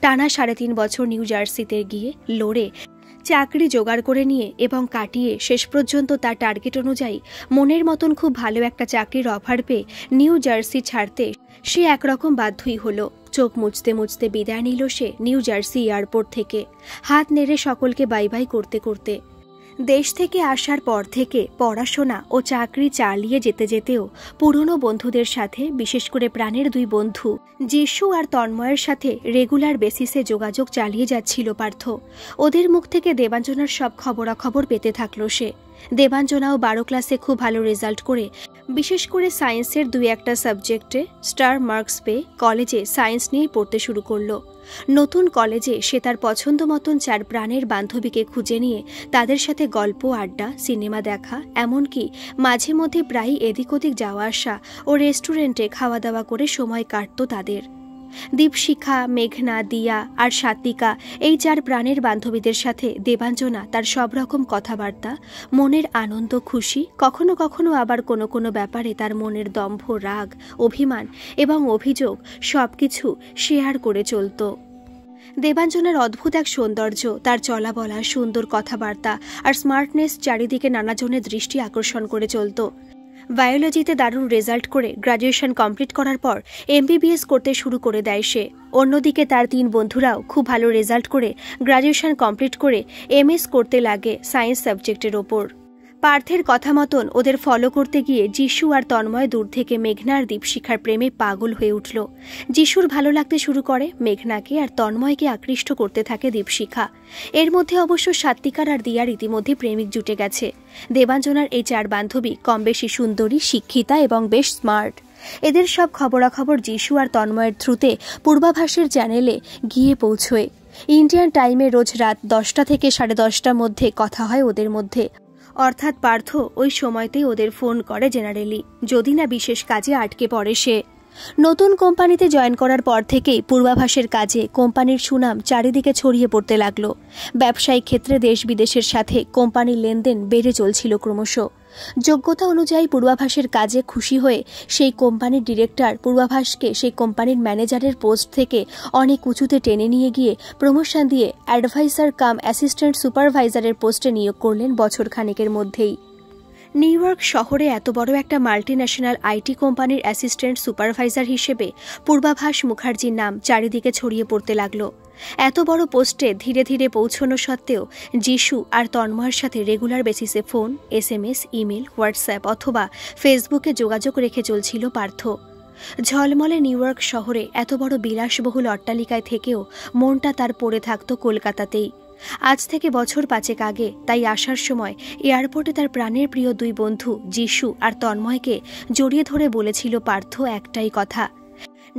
টানা 3.5 বছর নিউ জার্সিতে গিয়ে লড়ে চাকরি জোগাড় করে নিয়ে এবং কাটিয়ে শেষ পর্যন্ত তার টার্গেট অনুযায়ী মনের মতন খুব ভালো একটা চাকরির অফার পেয়ে নিউ জার্সি ছাড়তে সে একরকম বাধ্যই হলো। চোখ মুছতে মুছতে বিদায় নিল সে নিউ জার্সি এয়ারপোর্ট থেকে, হাত নেড়ে সকলকে বাই বাই করতে করতে। দেশ থেকে আসার পর থেকে পড়াশোনা ও চাকরি চালিয়ে যেতে যেতেও পুরনো বন্ধুদের সাথে, বিশেষ করে প্রাণের 2 বন্ধু যিশু আর তন্ময়ের সাথে রেগুলার বেসিসে যোগাযোগ চালিয়ে যাচ্ছিল পার্থ। ওদের মুখ থেকে দেবাঞ্জনার সব খবরাখবর পেতে থাকলো সে। দেবাঞ্জনাও 12 ক্লাসে খুব ভালো রেজাল্ট করে বিশেষ করে সায়েন্সের 2-1টা সাবজেক্টে স্টার মার্কস পেয়ে কলেজে সায়েন্স নিয়েই পড়তে শুরু করলো। নতুন কলেজে সে তার পছন্দ মতন 4 প্রাণের বান্ধবীকে খুঁজে নিয়ে তাদের সাথে গল্প, আড্ডা, সিনেমা দেখা, এমনকি মাঝে মধ্যে প্রায়ই এদিক ওদিক যাওয়া আসা ও রেস্টুরেন্টে খাওয়া দাওয়া করে সময় কাটত তাদের। দীপশিখা, মেঘনা, দিয়া আর সাত্বিকা এই 4 প্রাণের বান্ধবীদের সাথে দেবাঞ্জনা তার সব রকম কথাবার্তা, মনের আনন্দ খুশি, কখনো কখনো আবার কোনো কোনো ব্যাপারে তার মনের দম্ভ, রাগ, অভিমান এবং অভিযোগ সবকিছু শেয়ার করে চলত। দেবাঞ্জনার অদ্ভুত এক সৌন্দর্য, তার চলা বলা, সুন্দর কথাবার্তা আর স্মার্টনেস চারিদিকে নানাজনের দৃষ্টি আকর্ষণ করে চলত। বায়োলজিতে দারুণ রেজাল্ট করে গ্র্যাজুয়েশন কমপ্লিট করার পর MBBS করতে শুরু করে দেয় সে। অন্যদিকে তার 3 বন্ধুরাও খুব ভালো রেজাল্ট করে গ্র্যাজুয়েশন কমপ্লিট করে MS করতে লাগে সায়েন্স সাবজেক্টের ওপর। পার্থের কথা মতন ওদের ফলো করতে গিয়ে যিশু আর তন্ময় দূর থেকে মেঘনা আর দীপশিখার প্রেমে পাগল হয়ে উঠল। যিশুর ভালো লাগতে শুরু করে মেঘনাকে, আর তন্ময়কে আকৃষ্ট করতে থাকে দীপশিখা। এর মধ্যে অবশ্য সাত্বিকার আর দিয়ার ইতিমধ্যে প্রেমিক জুটে গেছে। দেবাঞ্জনার এই 4 বান্ধবী কম বেশি সুন্দরী, শিক্ষিতা এবং বেশ স্মার্ট। এদের সব খবরাখবর যিশু আর তন্ময়ের থ্রুতে পূর্বাভাসের চ্যানেলে গিয়ে পৌঁছয়। ইন্ডিয়ান টাইমে রোজ রাত 10টা থেকে 10:30টার মধ্যে কথা হয় ওদের মধ্যে। অর্থাৎ পার্থ ওই সময়তেই ওদের ফোন করে জেনারেলি, যদি না বিশেষ কাজে আটকে পড়ে সে। নতুন কোম্পানিতে জয়েন করার পর থেকেই পূর্বাভাসের কাজে কোম্পানির সুনাম চারিদিকে ছড়িয়ে পড়তে লাগলো। ব্যবসায়িক ক্ষেত্রে দেশ বিদেশের সাথে কোম্পানির লেনদেন বেড়ে চলছিল ক্রমশ। যোগ্যতা অনুযায়ী পূর্বাভাসের কাজে খুশি হয়ে সেই কোম্পানির ডিরেক্টর পূর্বাভাসকে সেই কোম্পানির ম্যানেজারের পোস্ট থেকে অনেক উঁচুতে টেনে নিয়ে গিয়ে প্রমোশন দিয়ে অ্যাডভাইজার কাম অ্যাসিস্ট্যান্ট সুপারভাইজারের পোস্টে নিয়োগ করলেন বছর খানেকের মধ্যেই। নিউ ইয়র্ক শহরে এত বড় একটা মাল্টিন্যাশনাল আইটি কোম্পানির অ্যাসিস্ট্যান্ট সুপারভাইজার হিসেবে পূর্বাভাস মুখার্জির নাম চারিদিকে ছড়িয়ে পড়তে লাগলো। এত বড় পোস্টে ধীরে ধীরে পৌঁছানো সত্ত্বেও যিশু আর তন্ময়ের সাথে রেগুলার বেসিসে ফোন, SMS, ইমেল, হোয়াটসঅ্যাপ অথবা ফেসবুকে যোগাযোগ রেখে চলছিল পার্থ। ঝলমলে নিউ ইয়র্ক শহরে এত বড় বিলাসবহুল অট্টালিকায় থেকেও মনটা তার পড়ে থাকত কলকাতাতেই। আজ থেকে বছর 5 আগে তাই আসার সময় এয়ারপোর্টে তার প্রাণের প্রিয় 2 বন্ধু যিশু আর তন্ময়কে জড়িয়ে ধরে বলেছিল পার্থ একটাই কথা,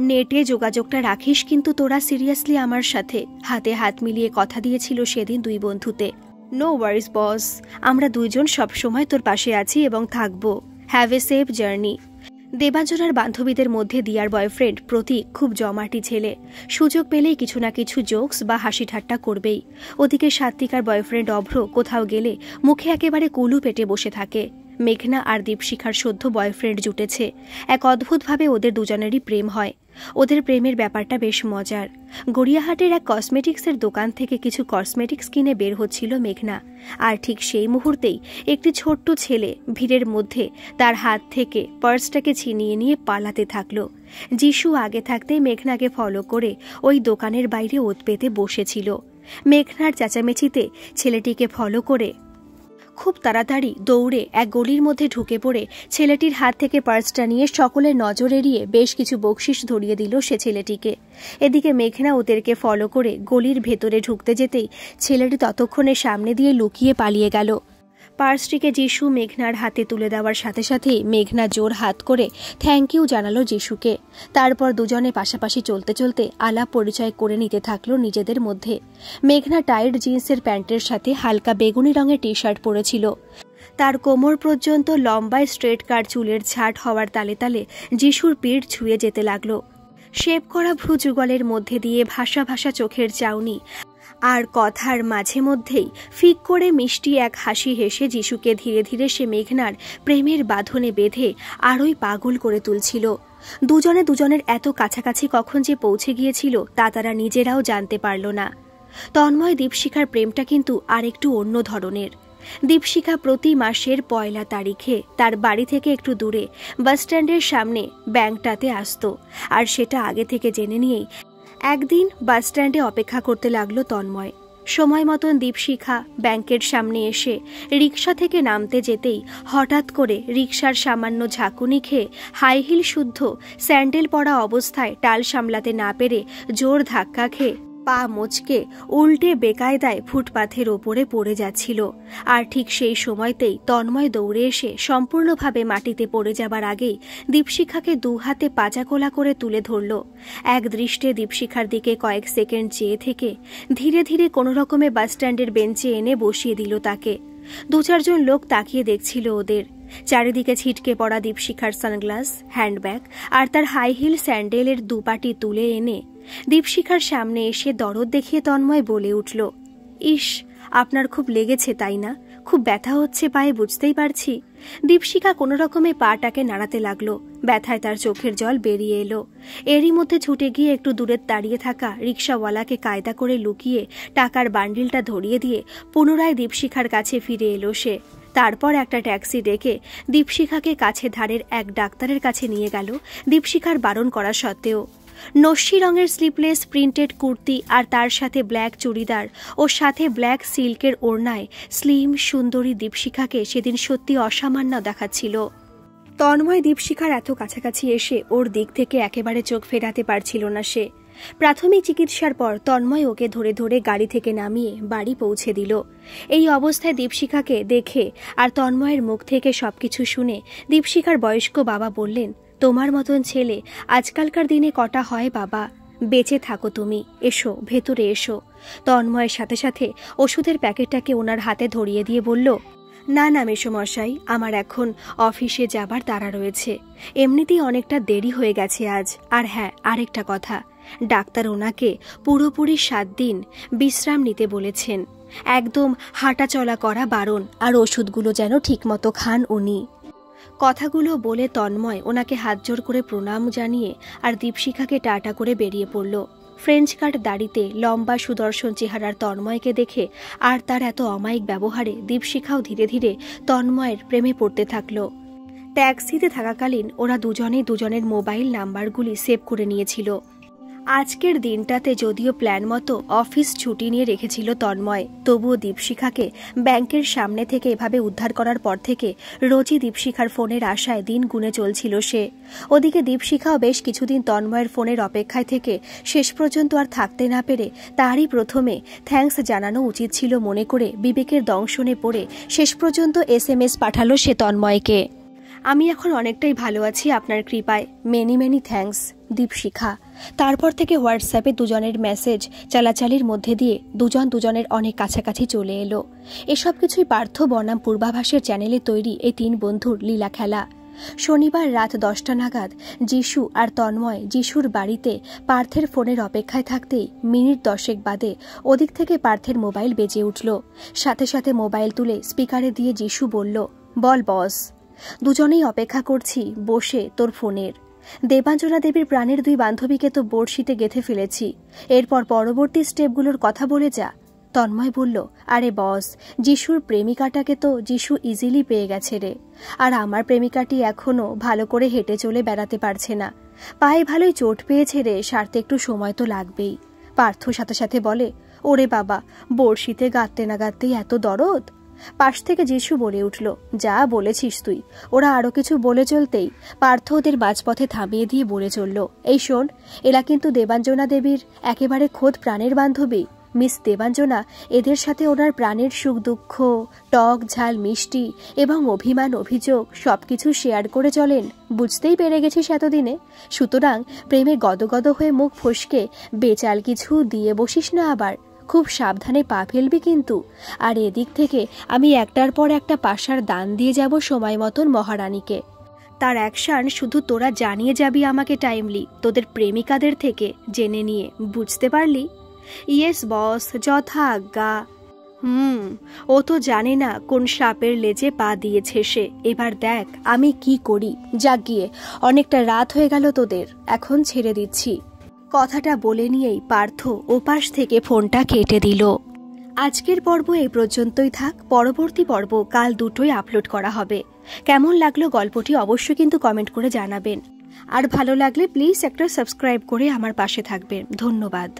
নেটে যোগাযোগটা রাখিস কিন্তু তোরা সিরিয়াসলি আমার সাথে। হাতে হাত মিলিয়ে কথা দিয়েছিল সেদিন 2 বন্ধুতে। নো ওয়ারিস বস, আমরা 2 জন সবসময় তোর পাশে আছি এবং থাকবো। Have a safe journey. দেবাঞ্জনার বান্ধবীদের মধ্যে দিয়ার বয়ফ্রেন্ড প্রতীক খুব জমাটি ছেলে, সুযোগ পেলেই কিছু না কিছু জোকস বা হাসি ঠাট্টা করবেই। ওদিকে সাত্বিকার বয়ফ্রেন্ড অভ্র কোথাও গেলে মুখে একেবারে কুলু পেটে বসে থাকে। মেঘনা আর দীপশিখার সদ্য বয়ফ্রেন্ড জুটেছে। এক অদ্ভুতভাবে ওদের দুজনেরই প্রেম হয়। ওদের প্রেমের ব্যাপারটা বেশ মজার। গড়িয়াহাটের এক কসমেটিক্সের দোকান থেকে কিছু কসমেটিক্স কিনে বের হচ্ছিল মেঘনা, আর ঠিক সেই মুহূর্তেই একটি ছোট্ট ছেলে ভিড়ের মধ্যে তার হাত থেকে পার্সটাকে ছিনিয়ে নিয়ে পালাতে থাকলো। যিশু আগে থাকতেই মেঘনাকে ফলো করে ওই দোকানের বাইরে ওত পেতে বসেছিল। মেঘনার চেঁচামেচিতে ছেলেটিকে ফলো করে খুব তাড়াতাড়ি দৌড়ে এক গলির মধ্যে ঢুকে পড়ে ছেলেটির হাত থেকে পার্সটা নিয়ে সকলের নজর এড়িয়ে বেশ কিছু বকশিশ ধরিয়ে দিল সে ছেলেটিকে। এদিকে মেঘনা ওদেরকে ফলো করে গলির ভেতরে ঢুকতে যেতেই ছেলেটি ততক্ষণে সামনে দিয়ে লুকিয়ে পালিয়ে গেল। পার্সটিকে যিশু মেঘনার হাতে তুলে দেওয়ার সাথে সাথেই মেঘনা জোর হাত করে থ্যাংক ইউ জানালো যিশুকে। তারপর দুজনে পাশাপাশি চলতে চলতে আলাপ পরিচয় করে নিতে থাকলো নিজেদের মধ্যে। মেঘনা টাইট জিন্সের প্যান্টের সাথে হালকা বেগুনি রঙের টি শার্ট পরেছিল। তার কোমর পর্যন্ত লম্বায় স্ট্রেট কাট চুলের ছাট হওয়ার তালে তালে যিশুর পিঠ ছুঁয়ে যেতে লাগলো। শেপ করা ভ্রু যুগলের মধ্যে দিয়ে ভাসা ভাসা চোখের চাউনি আর কথার মাঝে মধ্যেই ফিক করে মিষ্টি এক হাসি হেসে যিশুকে ধীরে ধীরে সে মেঘনার প্রেমের বাঁধনে বেঁধে আরোই পাগল করে তুলছিল। দুজনে দুজনের এত কাছাকাছি কখন যে পৌঁছে গিয়েছিল তা তারা নিজেরাও জানতে পারল না। তন্ময় দীপশিখার প্রেমটা কিন্তু আরেকটু অন্য ধরনের। দীপশিখা প্রতি মাসের 1 তারিখে তার বাড়ি থেকে একটু দূরে বাসস্ট্যান্ডের সামনে ব্যাংকটাতে আসত, আর সেটা আগে থেকে জেনে নিয়েই একদিন বাসস্ট্যান্ডে অপেক্ষা করতে লাগলো তন্ময়। সময় মতন দীপশিখা ব্যাংকের সামনে এসে রিকশা থেকে নামতে যেতেই হঠাৎ করে রিকশার সামান্য ঝাঁকুনি খেয়ে হাইহিল শুদ্ধ স্যান্ডেল পরা অবস্থায় টাল সামলাতে না পেরে জোর ধাক্কা খেয়ে পা মোচকে উল্টে বেকায়দায় ফুটপাথের ওপরে পড়ে যাচ্ছিল। আর ঠিক সেই সময়তেই তন্ময় দৌড়ে এসে সম্পূর্ণভাবে মাটিতে পড়ে যাবার আগেই দীপশিখাকে 2 হাতে পাজাকোলা করে তুলে ধরল। এক দৃষ্টে দীপশিখার দিকে কয়েক সেকেন্ড চেয়ে থেকে ধীরে ধীরে কোনো রকমে বাসস্ট্যান্ডের বেঞ্চে এনে বসিয়ে দিল তাকে। 2-4 জন লোক তাকিয়ে দেখছিল ওদের। চারিদিকে ছিটকে পড়া দীপশিখার সানগ্লাস, হ্যান্ডব্যাগ আর তার হাই হিল স্যান্ডেলের 2 পাটি তুলে এনে দীপশিখার সামনে এসে দরদ দেখিয়ে তন্ময় বলে উঠল, ইস, আপনার খুব লেগেছে তাই না? খুব ব্যথা হচ্ছে পায়ে বুঝতেই পারছি। দীপশিখা কোনো রকমে পাটাকে নাড়াতে লাগলো। ব্যথায় তার চোখের জল বেরিয়ে এলো। এরই মধ্যে ছুটে গিয়ে একটু দূরে দাঁড়িয়ে থাকা রিকশাওয়ালাকে কায়দা করে লুকিয়ে টাকার বান্ডিলটা ধরিয়ে দিয়ে পুনরায় দীপশিখার কাছে ফিরে এলো সে। তারপর একটা ট্যাক্সি ডেকে দীপশিখাকে কাছে ধারের এক ডাক্তারের কাছে নিয়ে গেল, দীপশিখার বারণ করা সত্ত্বেও। নস্যি রঙের স্লিপলেস প্রিন্টেড কুর্তি আর তার সাথে ব্ল্যাক চুড়িদার ও সাথে ব্ল্যাক সিল্কের ওড়নায় স্লিম সুন্দরী দীপশিখাকে সেদিন সত্যি অসামান্য দেখাচ্ছিল। তন্ময় দীপশিখার এত কাছাকাছি এসে ওর দিক থেকে একেবারে চোখ ফেরাতে পারছিল না সে। প্রাথমিক চিকিৎসার পর তন্ময় ওকে ধরে ধরে গাড়ি থেকে নামিয়ে বাড়ি পৌঁছে দিল। এই অবস্থায় দীপশিখাকে দেখে আর তন্ময়ের মুখ থেকে সবকিছু শুনে দীপশিখার বয়স্ক বাবা বললেন, তোমার মতন ছেলে আজকালকার দিনে কটা হয় বাবা, বেঁচে থাকো তুমি, এসো ভেতরে এসো। তন্ময়ের সাথে সাথে ওষুধের প্যাকেটটাকে ওনার হাতে ধরিয়ে দিয়ে বলল, না না মেসোমশাই, আমার এখন অফিসে যাবার তাড়া রয়েছে, এমনিতেই অনেকটা দেরি হয়ে গেছে আজ। আর হ্যাঁ, আরেকটা কথা, ডাক্তার ওনাকে পুরোপুরি 7 দিন বিশ্রাম নিতে বলেছেন। একদম হাঁটা চলা করা বারণ, আর ওষুধগুলো যেন ঠিকমতো খান উনি। কথাগুলো বলে তন্ময় ওনাকে হাত জোড় করে প্রণাম জানিয়ে আর দীপশিখাকে টাটা করে বেরিয়ে পড়ল। ফ্রেঞ্চ কাট দাড়িতে লম্বা সুদর্শন চেহারার তন্ময়কে দেখে আর তার এত অমায়িক ব্যবহারে দীপশিখাও ধীরে ধীরে তন্ময়ের প্রেমে পড়তে থাকল। ট্যাক্সিতে থাকাকালীন ওরা দুজনেই দুজনের মোবাইল নাম্বারগুলি সেভ করে নিয়েছিল। আজকের দিনটাতে যদিও প্ল্যান মতো অফিস ছুটি নিয়ে রেখেছিল তন্ময়, তবুও দীপশিখাকে ব্যাংকের সামনে থেকে এভাবে উদ্ধার করার পর থেকে রোজই দীপশিখার ফোনের আশায় দিন গুনে চলছিল সে। ওদিকে দীপশিখাও বেশ কিছুদিন তন্ময়ের ফোনের অপেক্ষায় থেকে শেষ পর্যন্ত আর থাকতে না পেরে তারই প্রথমে থ্যাঙ্কস জানানো উচিত ছিল মনে করে বিবেকের দংশনে পড়ে শেষ পর্যন্ত SMS পাঠালো সে তন্ময়কে। আমি এখন অনেকটাই ভালো আছি আপনার কৃপায়, মেনি মেনি থ্যাঙ্কস দীপশিখা। তারপর থেকে হোয়াটসঅ্যাপে দুজনের মেসেজ চালাচালির মধ্যে দিয়ে দুজন দুজনের অনেক কাছাকাছি চলে এলো। এসব কিছুই পার্থ বনাম পূর্বাভাসের চ্যানেলে তৈরি এই 3 বন্ধুর লীলা খেলা। শনিবার রাত 10টা নাগাদ যিশু আর তন্ময় যিশুর বাড়িতে পার্থের ফোনের অপেক্ষায় থাকতেই মিনিট 10 বাদে ওদিক থেকে পার্থের মোবাইল বেজে উঠল। সাথে সাথে মোবাইল তুলে স্পিকারে দিয়ে যিশু বলল, বল বস। দুজনেই অপেক্ষা করছি বসে তোর ফোনের। দেবাঞ্জনা দেবীর প্রাণের 2 বান্ধবীকে তো বোর্ডশিটে গেঁথে ফেলেছি, এরপর পরবর্তী স্টেপগুলোর কথা বলে যা। তন্ময় বলল, আরে বস, যিশুর প্রেমিকাটাকে তো যিশু ইজিলি পেয়ে গেছে রে, আর আমার প্রেমিকাটি এখনো ভালো করে হেঁটে চলে বেড়াতে পারছে না, পায়ে ভালোই চোট পেয়েছে রে, সারতে একটু সময় তো লাগবেই। পার্থ সাথে সাথে বলে, ওরে বাবা, বড়শিতে গাঁততে না গাঁততেই এত দরদ। পাশ থেকে যিশু বলে উঠল, যা বলেছিস তুই। ওরা আরো কিছু বলে চলতেই পার্থ ওদের মাঝপথে থামিয়ে দিয়ে বলে চলল, এই শোন, এরা কিন্তু দেবাঞ্জনা দেবীর একেবারে খোদ প্রাণের বান্ধবী। মিস দেবাঞ্জনা এদের সাথে ওনার প্রাণের সুখ দুঃখ, টক ঝাল মিষ্টি এবং অভিমান অভিযোগ সবকিছু শেয়ার করে চলেন, বুঝতেই পেরে গেছিস এতদিনে। সুতরাং প্রেমে গদগদ হয়ে মুখ ফসকে বেচাল কিছু দিয়ে বসিস না, আবার খুব সাবধানে পা ফেলবি কিন্তু। আর এদিক থেকে আমি একটার পর একটা পাশার দান দিয়ে যাব সময় মতন মহারানীকে। তার অ্যাকশন শুধু তোরা জানিয়ে যাবি আমাকে টাইমলি, তোদের প্রেমিকাদের থেকে জেনে নিয়ে, বুঝতে পারলি? ইয়েস বস, যথা আজ্ঞা। ও তো জানে না কোন সাপের লেজে পা দিয়েছে সে। এবার দেখ আমি কি করি। যাক গিয়ে, অনেকটা রাত হয়ে গেল তোদের, এখন ছেড়ে দিচ্ছি। কথাটা বলে নিয়েই পার্থ ওপাশ থেকে ফোনটা কেটে দিল। আজকের পর্ব এই পর্যন্তই থাক। পরবর্তী পর্ব কাল দুটোই আপলোড করা হবে। কেমন লাগলো গল্পটি অবশ্যই কিন্তু কমেন্ট করে জানাবেন, আর ভালো লাগলে প্লিজ একটা সাবস্ক্রাইব করে আমার পাশে থাকবেন। ধন্যবাদ।